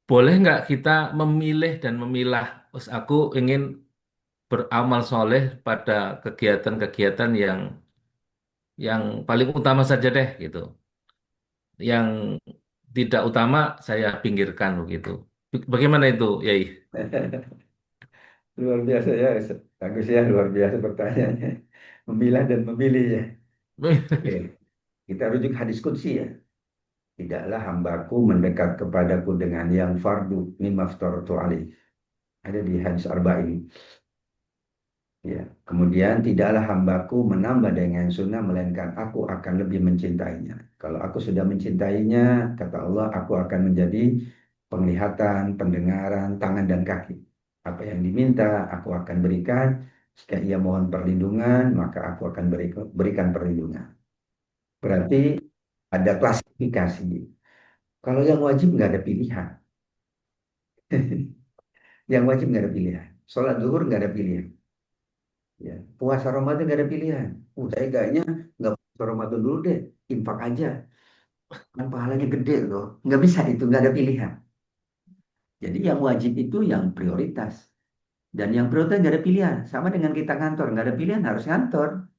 boleh nggak kita memilih dan memilah? Terus aku ingin beramal soleh pada kegiatan-kegiatan yang paling utama saja deh gitu. Yang tidak utama saya pinggirkan begitu. Bagaimana itu, Yai? Luar biasa ya, bagus ya, luar biasa pertanyaannya. Memilah dan memilih ya. Oke, kita rujuk hadis qudsi ya. Tidaklah hambaku mendekat kepadaku dengan yang fardu mimma aftaratu alaih. Ada di hadis arba'in. Ya, kemudian tidaklah hambaku menambah dengan sunnah melainkan aku akan lebih mencintainya. Kalau aku sudah mencintainya, kata Allah, aku akan menjadi penglihatan, pendengaran, tangan dan kaki. Apa yang diminta, aku akan berikan. Jika ia mohon perlindungan, maka aku akan berikan perlindungan. Berarti ada klasifikasi. Kalau yang wajib nggak ada pilihan. Yang wajib nggak ada pilihan. Sholat zuhur nggak ada pilihan. Ya. Puasa Ramadan nggak ada pilihan. Saya kayaknya nggak puasa Ramadan dulu deh. Infak aja. Kan pahalanya gede loh. Nggak bisa itu, nggak ada pilihan. Jadi yang wajib itu yang prioritas. Dan yang prioritas nggak ada pilihan. Sama dengan kita ngantor. Nggak ada pilihan, harus ngantor.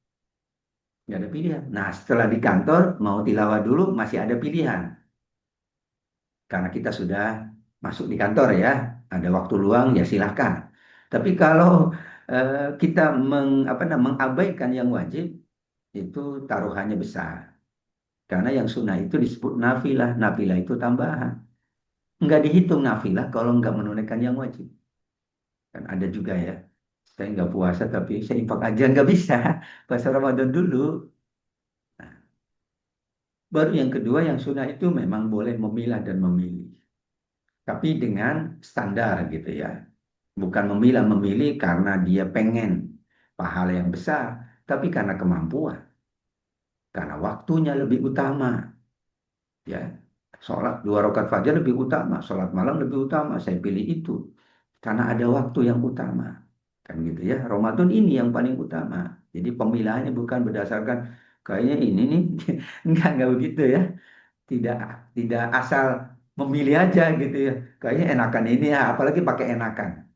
nggak ada pilihan. Nah, setelah di kantor mau tilawah dulu masih ada pilihan karena kita sudah masuk di kantor ya, ada waktu luang ya silahkan. Tapi kalau kita mengabaikan yang wajib itu taruhannya besar. Karena yang sunnah itu disebut nafilah, nafilah itu tambahan. Nggak dihitung nafilah kalau nggak menunaikan yang wajib. Kan ada juga ya, saya nggak puasa tapi saya infak aja nggak bisa. Puasa Ramadan dulu. Nah, baru yang kedua yang sunnah itu memang boleh memilah dan memilih. Tapi dengan standar gitu ya. Bukan memilah memilih karena dia pengen pahala yang besar, tapi karena kemampuan. Karena waktunya lebih utama. Ya, sholat 2 rakaat fajar lebih utama, sholat malam lebih utama. Saya pilih itu karena ada waktu yang utama. Kan gitu ya. Ramadan ini yang paling utama. Jadi pemilahannya bukan berdasarkan kayaknya ini nih, enggak begitu ya. Tidak tidak asal memilih aja gitu ya. Kayaknya enakan ini ya, apalagi pakai enakan.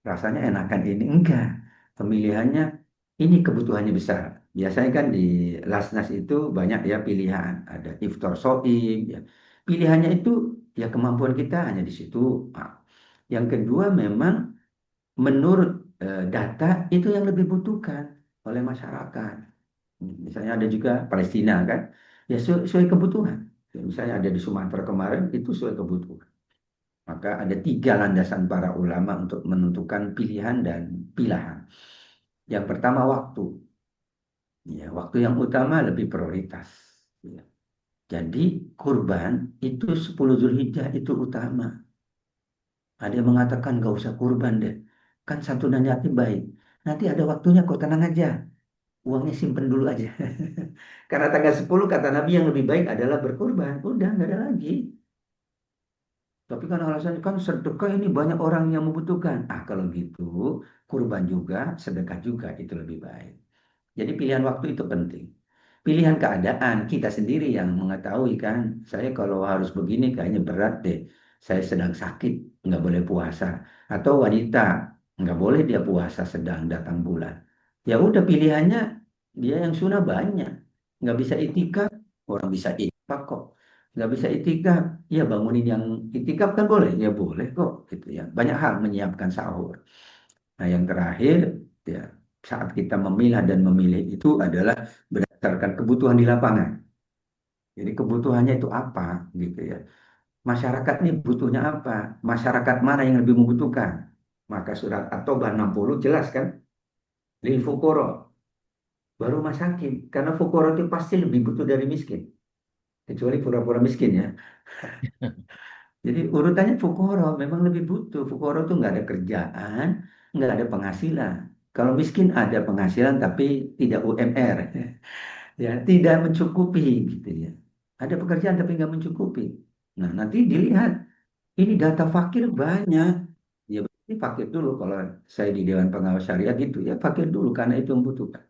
Rasanya enakan ini enggak. Pemilihannya ini kebutuhannya besar. Biasanya kan di Lasnas itu banyak ya pilihan. Ada iftar soim ya. Pilihannya itu ya kemampuan kita hanya di situ. Nah, yang kedua memang menurut data itu yang lebih butuhkan oleh masyarakat. Misalnya ada juga Palestina kan. Ya sesuai kebutuhan. Ya, misalnya ada di Sumatera kemarin itu sesuai kebutuhan. Maka ada 3 landasan para ulama untuk menentukan pilihan dan pilahan. Yang pertama waktu. Ya, waktu yang utama lebih prioritas. Ya. Jadi kurban itu 10 Zulhijjah itu utama. Ada yang mengatakan gak usah kurban deh. Kan santunan yatim baik. Nanti ada waktunya kok tenang aja. Uangnya simpen dulu aja. Karena tanggal 10 kata Nabi yang lebih baik adalah berkurban. Udah nggak ada lagi. Tapi kan alasannya kan sedekah ini banyak orang yang membutuhkan. Ah, kalau gitu, kurban juga, sedekah juga itu lebih baik. Jadi pilihan waktu itu penting. Pilihan keadaan kita sendiri yang mengetahui kan. Saya kalau harus begini kayaknya berat deh. Saya sedang sakit, nggak boleh puasa. Atau wanita, nggak boleh dia puasa sedang datang bulan. Ya udah pilihannya dia yang sunnah banyak. Nggak bisa itikaf, orang bisa itikaf kok. Nggak bisa itikaf, ya bangunin yang itikaf kan boleh. Ya boleh kok gitu ya. Banyak hal menyiapkan sahur. Nah, yang terakhir, ya, saat kita memilah dan memilih itu adalah berdasarkan kebutuhan di lapangan. Jadi kebutuhannya itu apa, gitu ya. Masyarakat ini butuhnya apa? Masyarakat mana yang lebih membutuhkan? Maka surat At-Taubah 60 jelas kan? Lil fukoro, baru masakin. Karena fukoro itu pasti lebih butuh dari miskin. Kecuali pura-pura miskin ya. Jadi urutannya fukoro memang lebih butuh. Fukoro tuh nggak ada kerjaan, nggak ada penghasilan. Kalau miskin ada penghasilan tapi tidak UMR, ya tidak mencukupi gitu ya. Ada pekerjaan tapi nggak mencukupi. Nah nanti dilihat ini data fakir banyak. Ya berarti fakir dulu kalau saya di Dewan Pengawas Syariah gitu ya fakir dulu karena itu membutuhkan.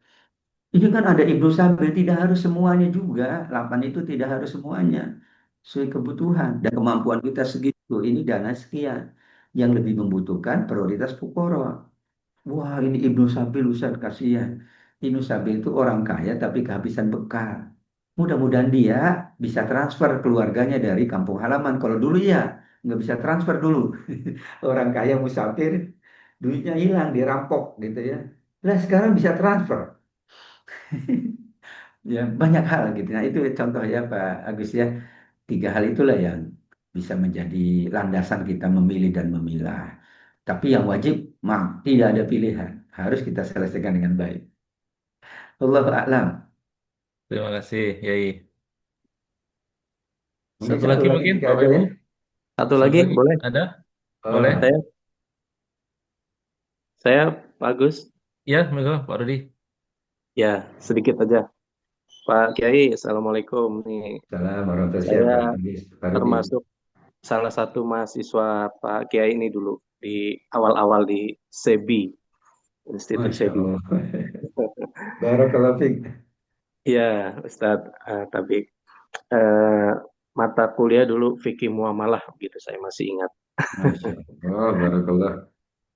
Ini kan ada Ibnu Sabil, tidak harus semuanya juga. 8 itu tidak harus semuanya. Sesuai kebutuhan dan kemampuan kita segitu. Ini dana sekian. Yang lebih membutuhkan prioritas fukara. Wah ini Ibnu Sabil Ustaz kasihan. Ibnu Sabil itu orang kaya tapi kehabisan bekal. Mudah-mudahan dia bisa transfer keluarganya dari kampung halaman. Kalau dulu ya nggak bisa transfer dulu. Orang kaya musafir, duitnya hilang, dirampok gitu ya. Nah sekarang bisa transfer. Ya, banyak hal gitu. Nah, itu contoh ya Pak Agus ya. 3 hal itulah yang bisa menjadi landasan kita memilih dan memilah. Tapi yang wajib, maaf, tidak ada pilihan. Harus kita selesaikan dengan baik. Allahu a'lam. Terima kasih, Yai. Mungkin Satu satu lagi lagi mungkin, jika Bapak ada Ibu? ya. Satu Satu lagi lagi, boleh? ada? Boleh? Oh, Saya, Pak Agus. Ya, monggo, Pak Rudi. Ya, sedikit aja. Pak Kiai, Assalamualaikum. Nih, salam warahmatullahi saya wabarakatuh. Pak Rudi. termasuk salah satu mahasiswa Pak Kiai ini dulu di awal-awal di SEBI, Institut Masya SEBI. Allah. Barakallahu fiik. Iya, Ustadz Tabik. Eh, mata kuliah dulu fikih muamalah, gitu saya masih ingat. Masya Allah. Barakallah.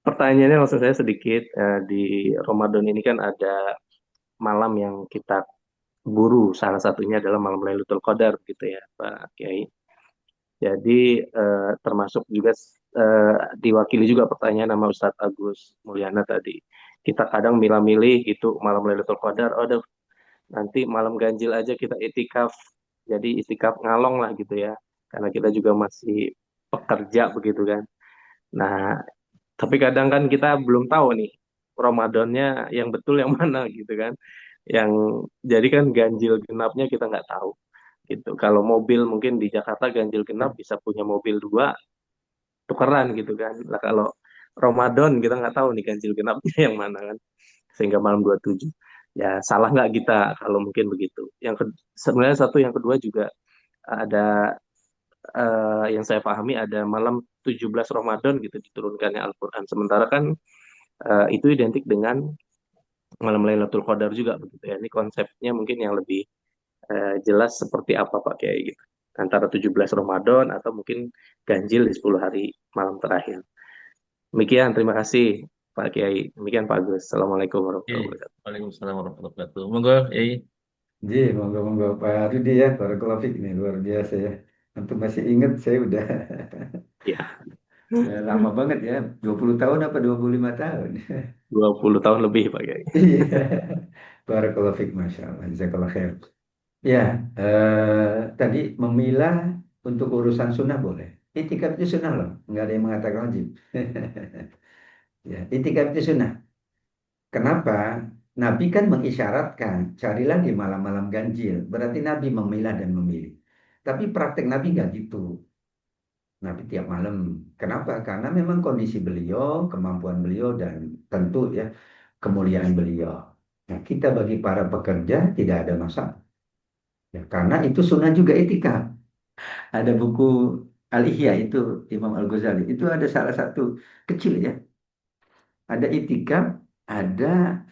Pertanyaannya langsung saya sedikit. Di Ramadan ini kan ada malam yang kita buru. Salah satunya adalah malam Lailatul Qadar gitu ya, Pak Kiai. Jadi termasuk juga diwakili juga pertanyaan sama Ustadz Agus Mulyana tadi. Kita kadang milah-milih itu malam Lailatul Qadar, aduh nanti malam ganjil aja kita itikaf. Jadi itikaf ngalong lah gitu ya. Karena kita juga masih pekerja begitu kan. Nah, tapi kadang kan kita belum tahu nih Ramadannya yang betul yang mana gitu kan. Yang jadi kan ganjil genapnya kita nggak tahu gitu. Kalau mobil mungkin di Jakarta ganjil genap bisa punya mobil dua, tukeran gitu kan. Lah kalau Ramadan kita nggak tahu nih ganjil genapnya yang mana kan. Sehingga malam 27. Ya salah nggak kita kalau mungkin begitu. Sebenarnya satu yang kedua juga ada yang saya pahami ada malam 17 Ramadan gitu diturunkannya Al-Quran. Sementara kan itu identik dengan malam Lailatul Qadar juga begitu ya. Ini konsepnya mungkin yang lebih jelas seperti apa Pak Kiai gitu. Antara 17 Ramadan atau mungkin ganjil di 10 hari malam terakhir. Demikian, terima kasih Pak Kiai. Demikian Pak Agus. Assalamualaikum Oke, warahmatullahi wabarakatuh. Waalaikumsalam warahmatullahi wabarakatuh. Monggo, Ji, monggo-monggo Pak Rudi ya, Barakallahu Fik nih, luar biasa ya. Untuk masih ingat saya udah Ya, ya, lama banget ya, 20 tahun apa 25 tahun. 20 tahun lebih Pak Kiai. Iya, Barakallahu Fik, Masya Allah, Jazakallah khair. Ya, tadi memilah untuk urusan sunnah boleh. Itikaf itu sunnah loh, nggak ada yang mengatakan wajib. Ya, itikaf itu sunnah. Kenapa? Nabi kan mengisyaratkan, carilah di malam-malam ganjil. Berarti Nabi memilah dan memilih. Tapi praktek Nabi nggak gitu. Nabi tiap malam. Kenapa? Karena memang kondisi beliau, kemampuan beliau, dan tentu ya kemuliaan beliau. Nah, kita bagi para pekerja tidak ada masalah. Ya, karena itu sunnah juga etika. Ada buku Al-Ihya itu Imam Al-Ghazali. Itu ada salah satu kecil ya. Ada itikaf, ada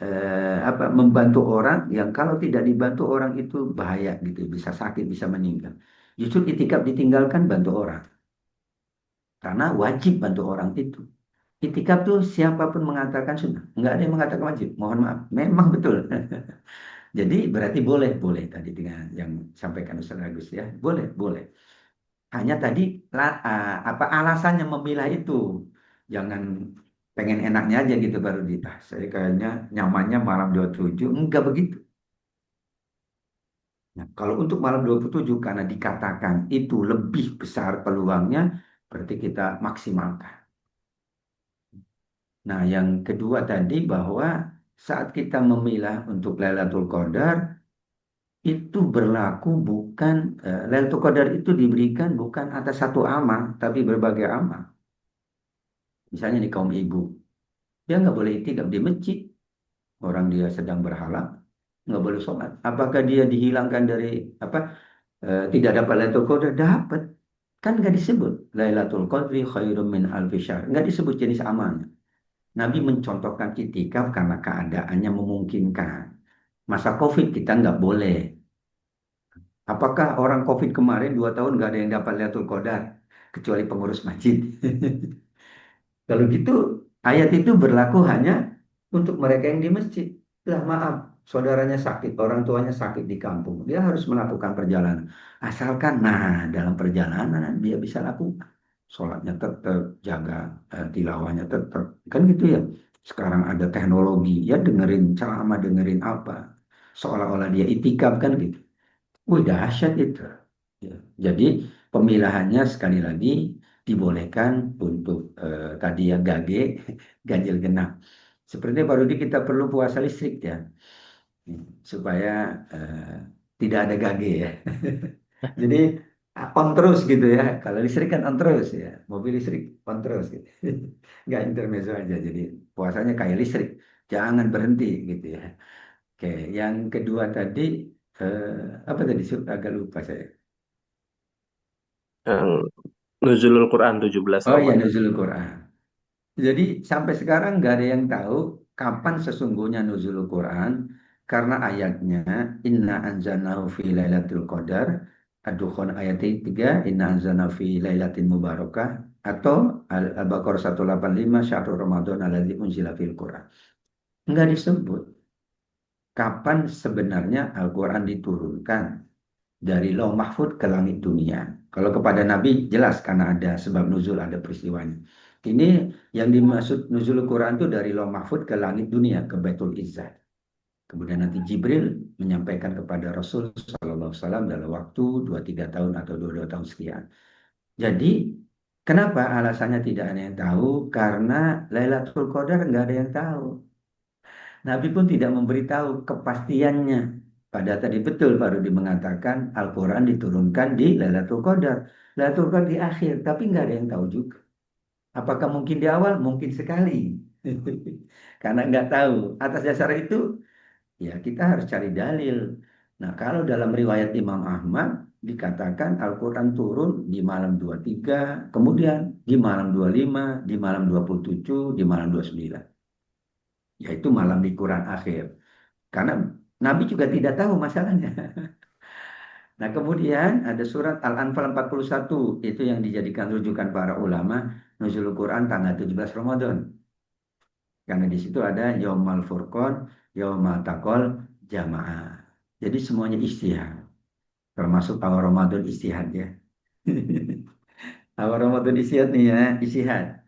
apa membantu orang yang kalau tidak dibantu orang itu bahaya gitu, bisa sakit, bisa meninggal. Justru itikaf ditinggalkan bantu orang karena wajib bantu orang itu. Itikaf tuh siapapun mengatakan sunnah, nggak ada yang mengatakan wajib. Mohon maaf, memang betul. Jadi berarti boleh, boleh tadi dengan yang sampaikan Ustaz Agus ya, boleh, boleh. Hanya tadi apa alasannya memilah itu. Jangan pengen enaknya aja gitu baru ditah. Saya kayaknya nyamannya malam 27. Enggak begitu. Nah, kalau untuk malam 27 karena dikatakan itu lebih besar peluangnya, berarti kita maksimalkan. Nah, yang kedua tadi bahwa saat kita memilah untuk Lailatul Qadar, itu berlaku bukan, Lailatul Qadar itu diberikan bukan atas satu amal, tapi berbagai amal. Misalnya di kaum ibu, dia nggak boleh itikaf di masjid. Orang dia sedang berhalal, nggak boleh sholat. Apakah dia dihilangkan dari apa? Tidak dapat Lailatul Qadar? Dapat. Kan nggak disebut Lailatul Qadri khairum min alfi syahr. Nggak disebut jenis amalnya. Nabi mencontohkan itikaf karena keadaannya memungkinkan. Masa COVID kita nggak boleh. Apakah orang COVID kemarin 2 tahun nggak ada yang dapat Lailatul Qadar kecuali pengurus masjid? Kalau gitu, ayat itu berlaku hanya untuk mereka yang di masjid. Lah maaf, saudaranya sakit, orang tuanya sakit di kampung. Dia harus melakukan perjalanan. Asalkan, nah dalam perjalanan dia bisa lakukan. Sholatnya tetap, jaga tilawahnya tetap. Kan gitu ya. Sekarang ada teknologi, ya dengerin ceramah, dengerin apa. Seolah-olah dia itikaf kan gitu. Wih, dahsyat itu. Ya. Jadi pemilahannya sekali lagi dibolehkan untuk tadi ya gage, ganjil genap. Seperti Pak Rudi kita perlu puasa listrik ya, supaya tidak ada gage ya. Jadi on terus gitu ya. Kalau listrik kan on terus ya, mobil listrik on terus gitu. Nggak intermezzo aja. Jadi puasanya kayak listrik, jangan berhenti gitu ya. Oke, yang kedua tadi apa tadi? Agak lupa saya. Yang Nuzulul Quran 17 Oh iya, Ramadan. nuzul Quran. Jadi sampai sekarang nggak ada yang tahu kapan sesungguhnya nuzul Quran karena ayatnya Inna anzalnahu fi lailatul qadar, Ad-Dukhan ayat 3, Inna anzalnahu fi lailatin mubarakah, atau Al-Baqarah 185 Syahrul Ramadan alladzi unzila fil Quran. Nggak disebut. kapan sebenarnya Al-Quran diturunkan dari Lauh Mahfud ke langit dunia. Kalau kepada Nabi jelas karena ada sebab nuzul, ada peristiwanya. Ini yang dimaksud nuzul Quran itu dari Lauh Mahfud ke langit dunia, ke Baitul Izzah. Kemudian nanti Jibril menyampaikan kepada Rasul Sallallahu Alaihi Wasallam dalam waktu 2-3 tahun atau 22 tahun sekian. Jadi kenapa alasannya tidak ada yang tahu? Karena Lailatul Qadar nggak ada yang tahu. Nabi pun tidak memberitahu kepastiannya. Pada tadi betul Pak Rudi mengatakan Al-Quran diturunkan di Lailatul Qadar. Lailatul Qadar di akhir, tapi nggak ada yang tahu juga. Apakah mungkin di awal? Mungkin sekali. Karena nggak tahu. Atas dasar itu, ya kita harus cari dalil. Nah, kalau dalam riwayat Imam Ahmad dikatakan Al-Quran turun di malam 23, kemudian di malam 25, di malam 27, di malam 29. Yaitu malam di Quran akhir. Karena Nabi juga tidak tahu masalahnya. Nah, kemudian ada surat Al-Anfal 41, itu yang dijadikan rujukan para ulama, nuzul Quran tanggal 17 Ramadan. Karena di situ ada Yaumal Furqan, Yaumal Taqal, Jamaah. Jadi semuanya istihad. Termasuk awal Ramadan istihad ya. Awal Ramadan istihad nih ya, istihad.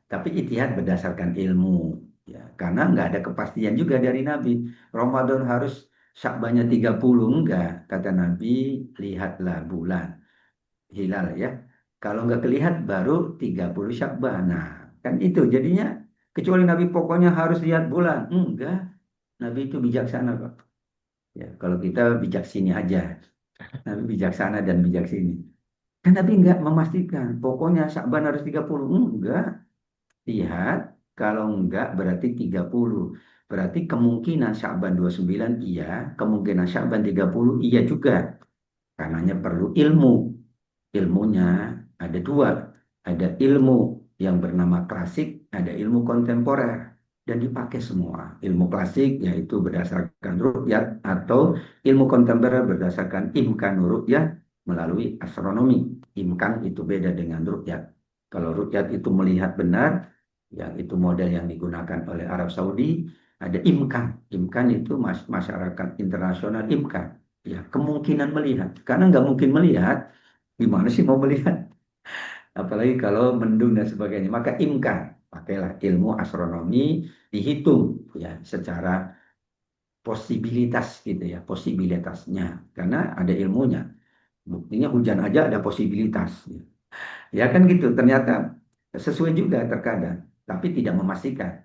Tapi ijtihad berdasarkan ilmu, ya. Karena nggak ada kepastian juga dari Nabi. Ramadan harus Syakbannya 30, enggak. Kata Nabi, lihatlah bulan, hilal ya. Kalau nggak kelihat baru 30 Syakban. Nah, kan itu jadinya, kecuali Nabi pokoknya harus lihat bulan. Enggak, Nabi itu bijaksana kok. Ya, kalau kita bijak sini aja. Nabi bijaksana dan bijak sini. Kan Nabi nggak memastikan, pokoknya Syakban harus 30. Enggak. Lihat, kalau enggak berarti 30. Berarti kemungkinan Sya'ban 29 iya, kemungkinan Sya'ban 30 iya juga. Karenanya perlu ilmu. Ilmunya ada dua. Ada ilmu yang bernama klasik, ada ilmu kontemporer. Dan dipakai semua. Ilmu klasik yaitu berdasarkan ru'yat atau ilmu kontemporer berdasarkan imkan ru'yat melalui astronomi. Imkan itu beda dengan ru'yat. Kalau ru'yat itu melihat benar, yang itu model yang digunakan oleh Arab Saudi, ada imkan. Imkan itu masyarakat internasional imkan. Ya, kemungkinan melihat. Karena nggak mungkin melihat, gimana sih mau melihat? Apalagi kalau mendung dan sebagainya. Maka imkan. Pakailah ilmu astronomi, dihitung ya secara posibilitas gitu ya, posibilitasnya. Karena ada ilmunya. Buktinya hujan aja ada posibilitas. Ya kan gitu, ternyata sesuai juga terkadang, tapi tidak memastikan.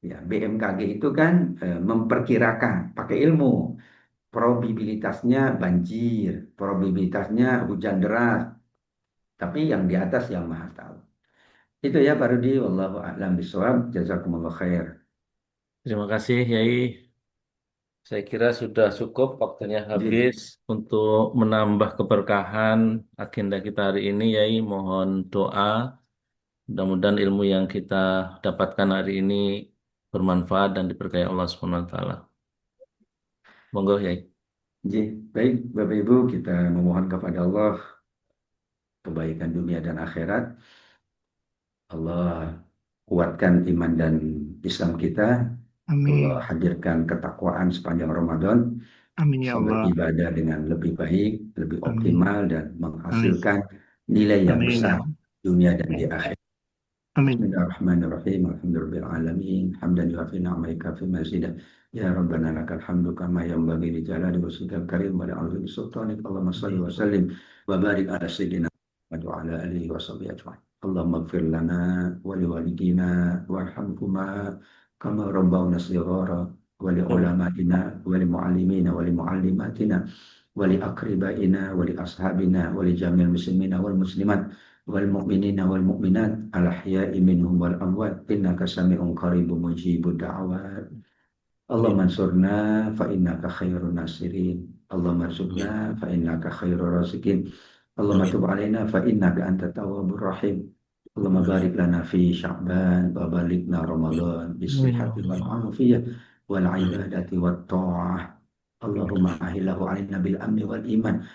Ya, BMKG itu kan memperkirakan pakai ilmu, probabilitasnya banjir, probabilitasnya hujan deras, tapi yang di atas yang maha tahu. Itu ya Pak Rudi, wallahu a'lam bishawab, jazakumullah khair. Terima kasih, Yai. Saya kira sudah cukup waktunya Jadi, habis untuk menambah keberkahan agenda kita hari ini, Yai. Mohon doa. Mudah-mudahan ilmu yang kita dapatkan hari ini bermanfaat dan diberkahi Allah Subhanahu wa taala. Monggo, Yai. baik Bapak Ibu, kita memohon kepada Allah kebaikan dunia dan akhirat. Allah kuatkan iman dan Islam kita. Allah Amin. hadirkan ketakwaan sepanjang Ramadan. Amin ya Bisa Allah. beribadah dengan lebih baik, lebih Amin. optimal, dan Amin. menghasilkan nilai yang Amin ya besar Allah. dunia dan di akhirat. Amin. Bismillahirrahmanirrahim. Alhamdulillahirrahmanirrahim. Hamdan yuafi ni'maika fi mazidah. Ya Rabbana lakal hamdu kama yanbaghi li jalali wajhikal karim wa li'azimi sultanik. Allahumma salli wa sallim wa barik ala sayyidina Muhammad wa ala alihi wa sahbihi ajma'in. Allahumma ighfir lana wa liwalidina warhamhuma kama rabbawna shighara wa li ulamaina wa li muallimina wa li muallimatina wa li aqribaina wa li ashabina wa li jami'il muslimina wal muslimat wal mu'minina wal mu'minat al ahya'i minhum wal amwat innaka sami'un qaribun mujibud da'awat. Amin. Allahumma ansurna fa innaka khairun nasirin. Allahumma arzuqna fa innaka khairur raziqin. Allahumma Amin. tub alaina fa innaka antat tawwabur rahim. Allahumma barik lana fi Sya'ban wa balikna Ramadan Amin. bisihhati wal afiyah wal ibadati wat ta'ah. Allahumma ahillahu alaina bil amni wal iman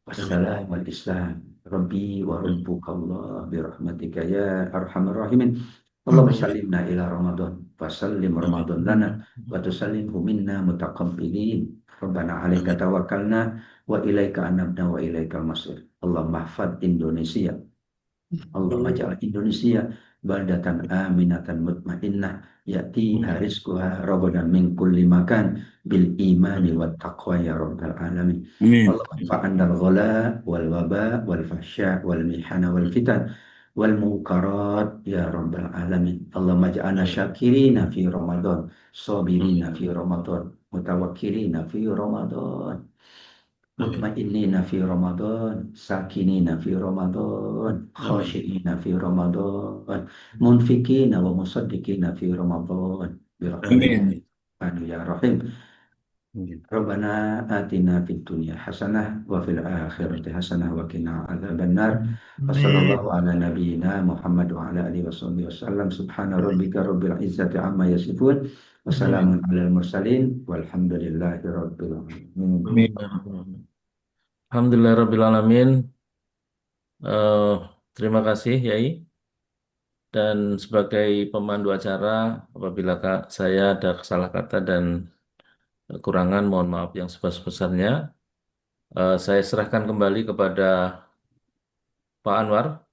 wassalam wal islam. Rabbi wa rabbuka Allah birahmatika ya arhamar rahimin. Allahumma sallimna ila Ramadan wa sallim Ramadan lana wa tusallimhu minna mutaqabbilin. Rabbana 'alaika tawakkalna wa ilaika anabna wa ilaikal masir. Allahumma hafadz Indonesia. Allahumma ja'al Indonesia baldatan aminatan mutmainnah ya'tiha rizquha ragadan min kulli makan bil imani wat taqwa ya rabbal alamin. Allahumma fa'annal ghala wal waba wal fahsya wal mihana wal fitan wal munkarat ya rabbal alamin. Allahumma ja'alna syakirina fi Ramadan, sabirina fi Ramadan, mutawakkilina fi Ramadan. Mutmainnina fi Ramadan, sakinina fi Ramadan, khashi'ina fi Ramadan, munfikina wa musaddiqina fi Ramadan. Birahmatika ya Rahim. Rabbana atina fid dunya hasanah wa fil akhirati hasanah wa qina adzabannar. Wa sallallahu ala nabiyyina Muhammad wa ala alihi wasallam. Subhana rabbika rabbil izzati amma yasifun. Wa salamun alal mursalin walhamdulillahi rabbil alamin. Alhamdulillahirrabbilalamin. Terima kasih Yai. Dan sebagai pemandu acara, apabila saya ada salah kata dan kekurangan, mohon maaf yang sebesar-besarnya. Saya serahkan kembali kepada Pak Anwar.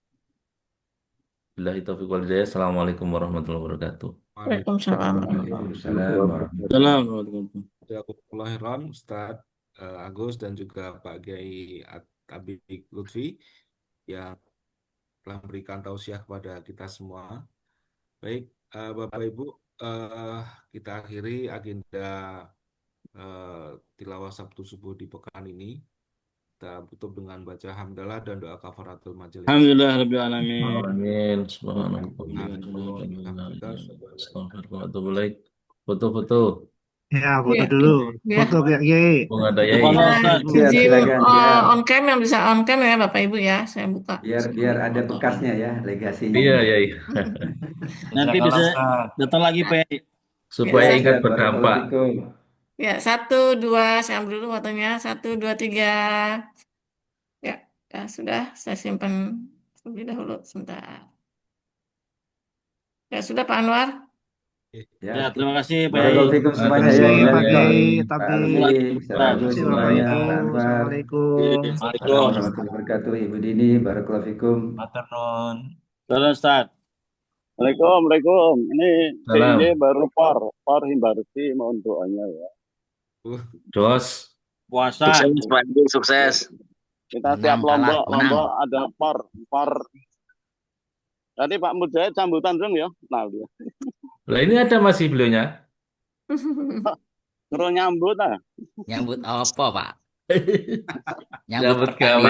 Billahi taufiq wal hidayah. Assalamualaikum warahmatullahi wabarakatuh. Waalaikumsalam. Waalaikumsalam warahmatullahi Assalamualaikum. Jazakumullah Ustaz Agus dan juga Pak Kiai Habib Lutfi yang telah memberikan tausiah kepada kita semua. Baik, Bapak Ibu, kita akhiri agenda tilawah Sabtu subuh di pekan ini. Kita tutup dengan baca hamdalah dan doa kafaratul majelis. Alhamdulillah rabbil alamin. Amin. Subhanallah. Foto-foto. Ya, foto Iya, dulu. iya. Foto Pak Kiai. Bung ada Yai. Izin silakan, biar. on cam yang bisa on cam ya Bapak Ibu ya, saya buka. Biar ada Foto. bekasnya ya, legasinya. Iya, Yai. Nanti bisa datang lagi Pak. Supaya Ya, ingat berdampak. Ya, 1, 2, saya ambil dulu fotonya. 1, 2, 3. Ya, ya sudah, saya simpan terlebih dahulu sebentar. Ya sudah Pak Anwar. Ya, terima kasih Pak. Barakallahu semuanya Terima kasih ya. Pak Kiai, Pak tapi Alwi, terima Ustaz kasih Bapak semuanya, Ibu. Pak Anwar. Assalamualaikum. Waalaikumsalam warahmatullahi wabarakatuh. Ibu Dini, barakallahu fikum. Salam Ustaz. Waalaikumsalam. Ini Salam. PJ baru par Himbarsi, mohon doanya ya. Jos. Puasa. Sukses Pak Edi, sukses. Kita siap lombok ada par. Tadi Pak Mujahid sambutan dong ya. Nah, dia. Lah ini ada masih beliaunya. Terus nyambut ah. Nyambut apa Pak? Nyambut gawe.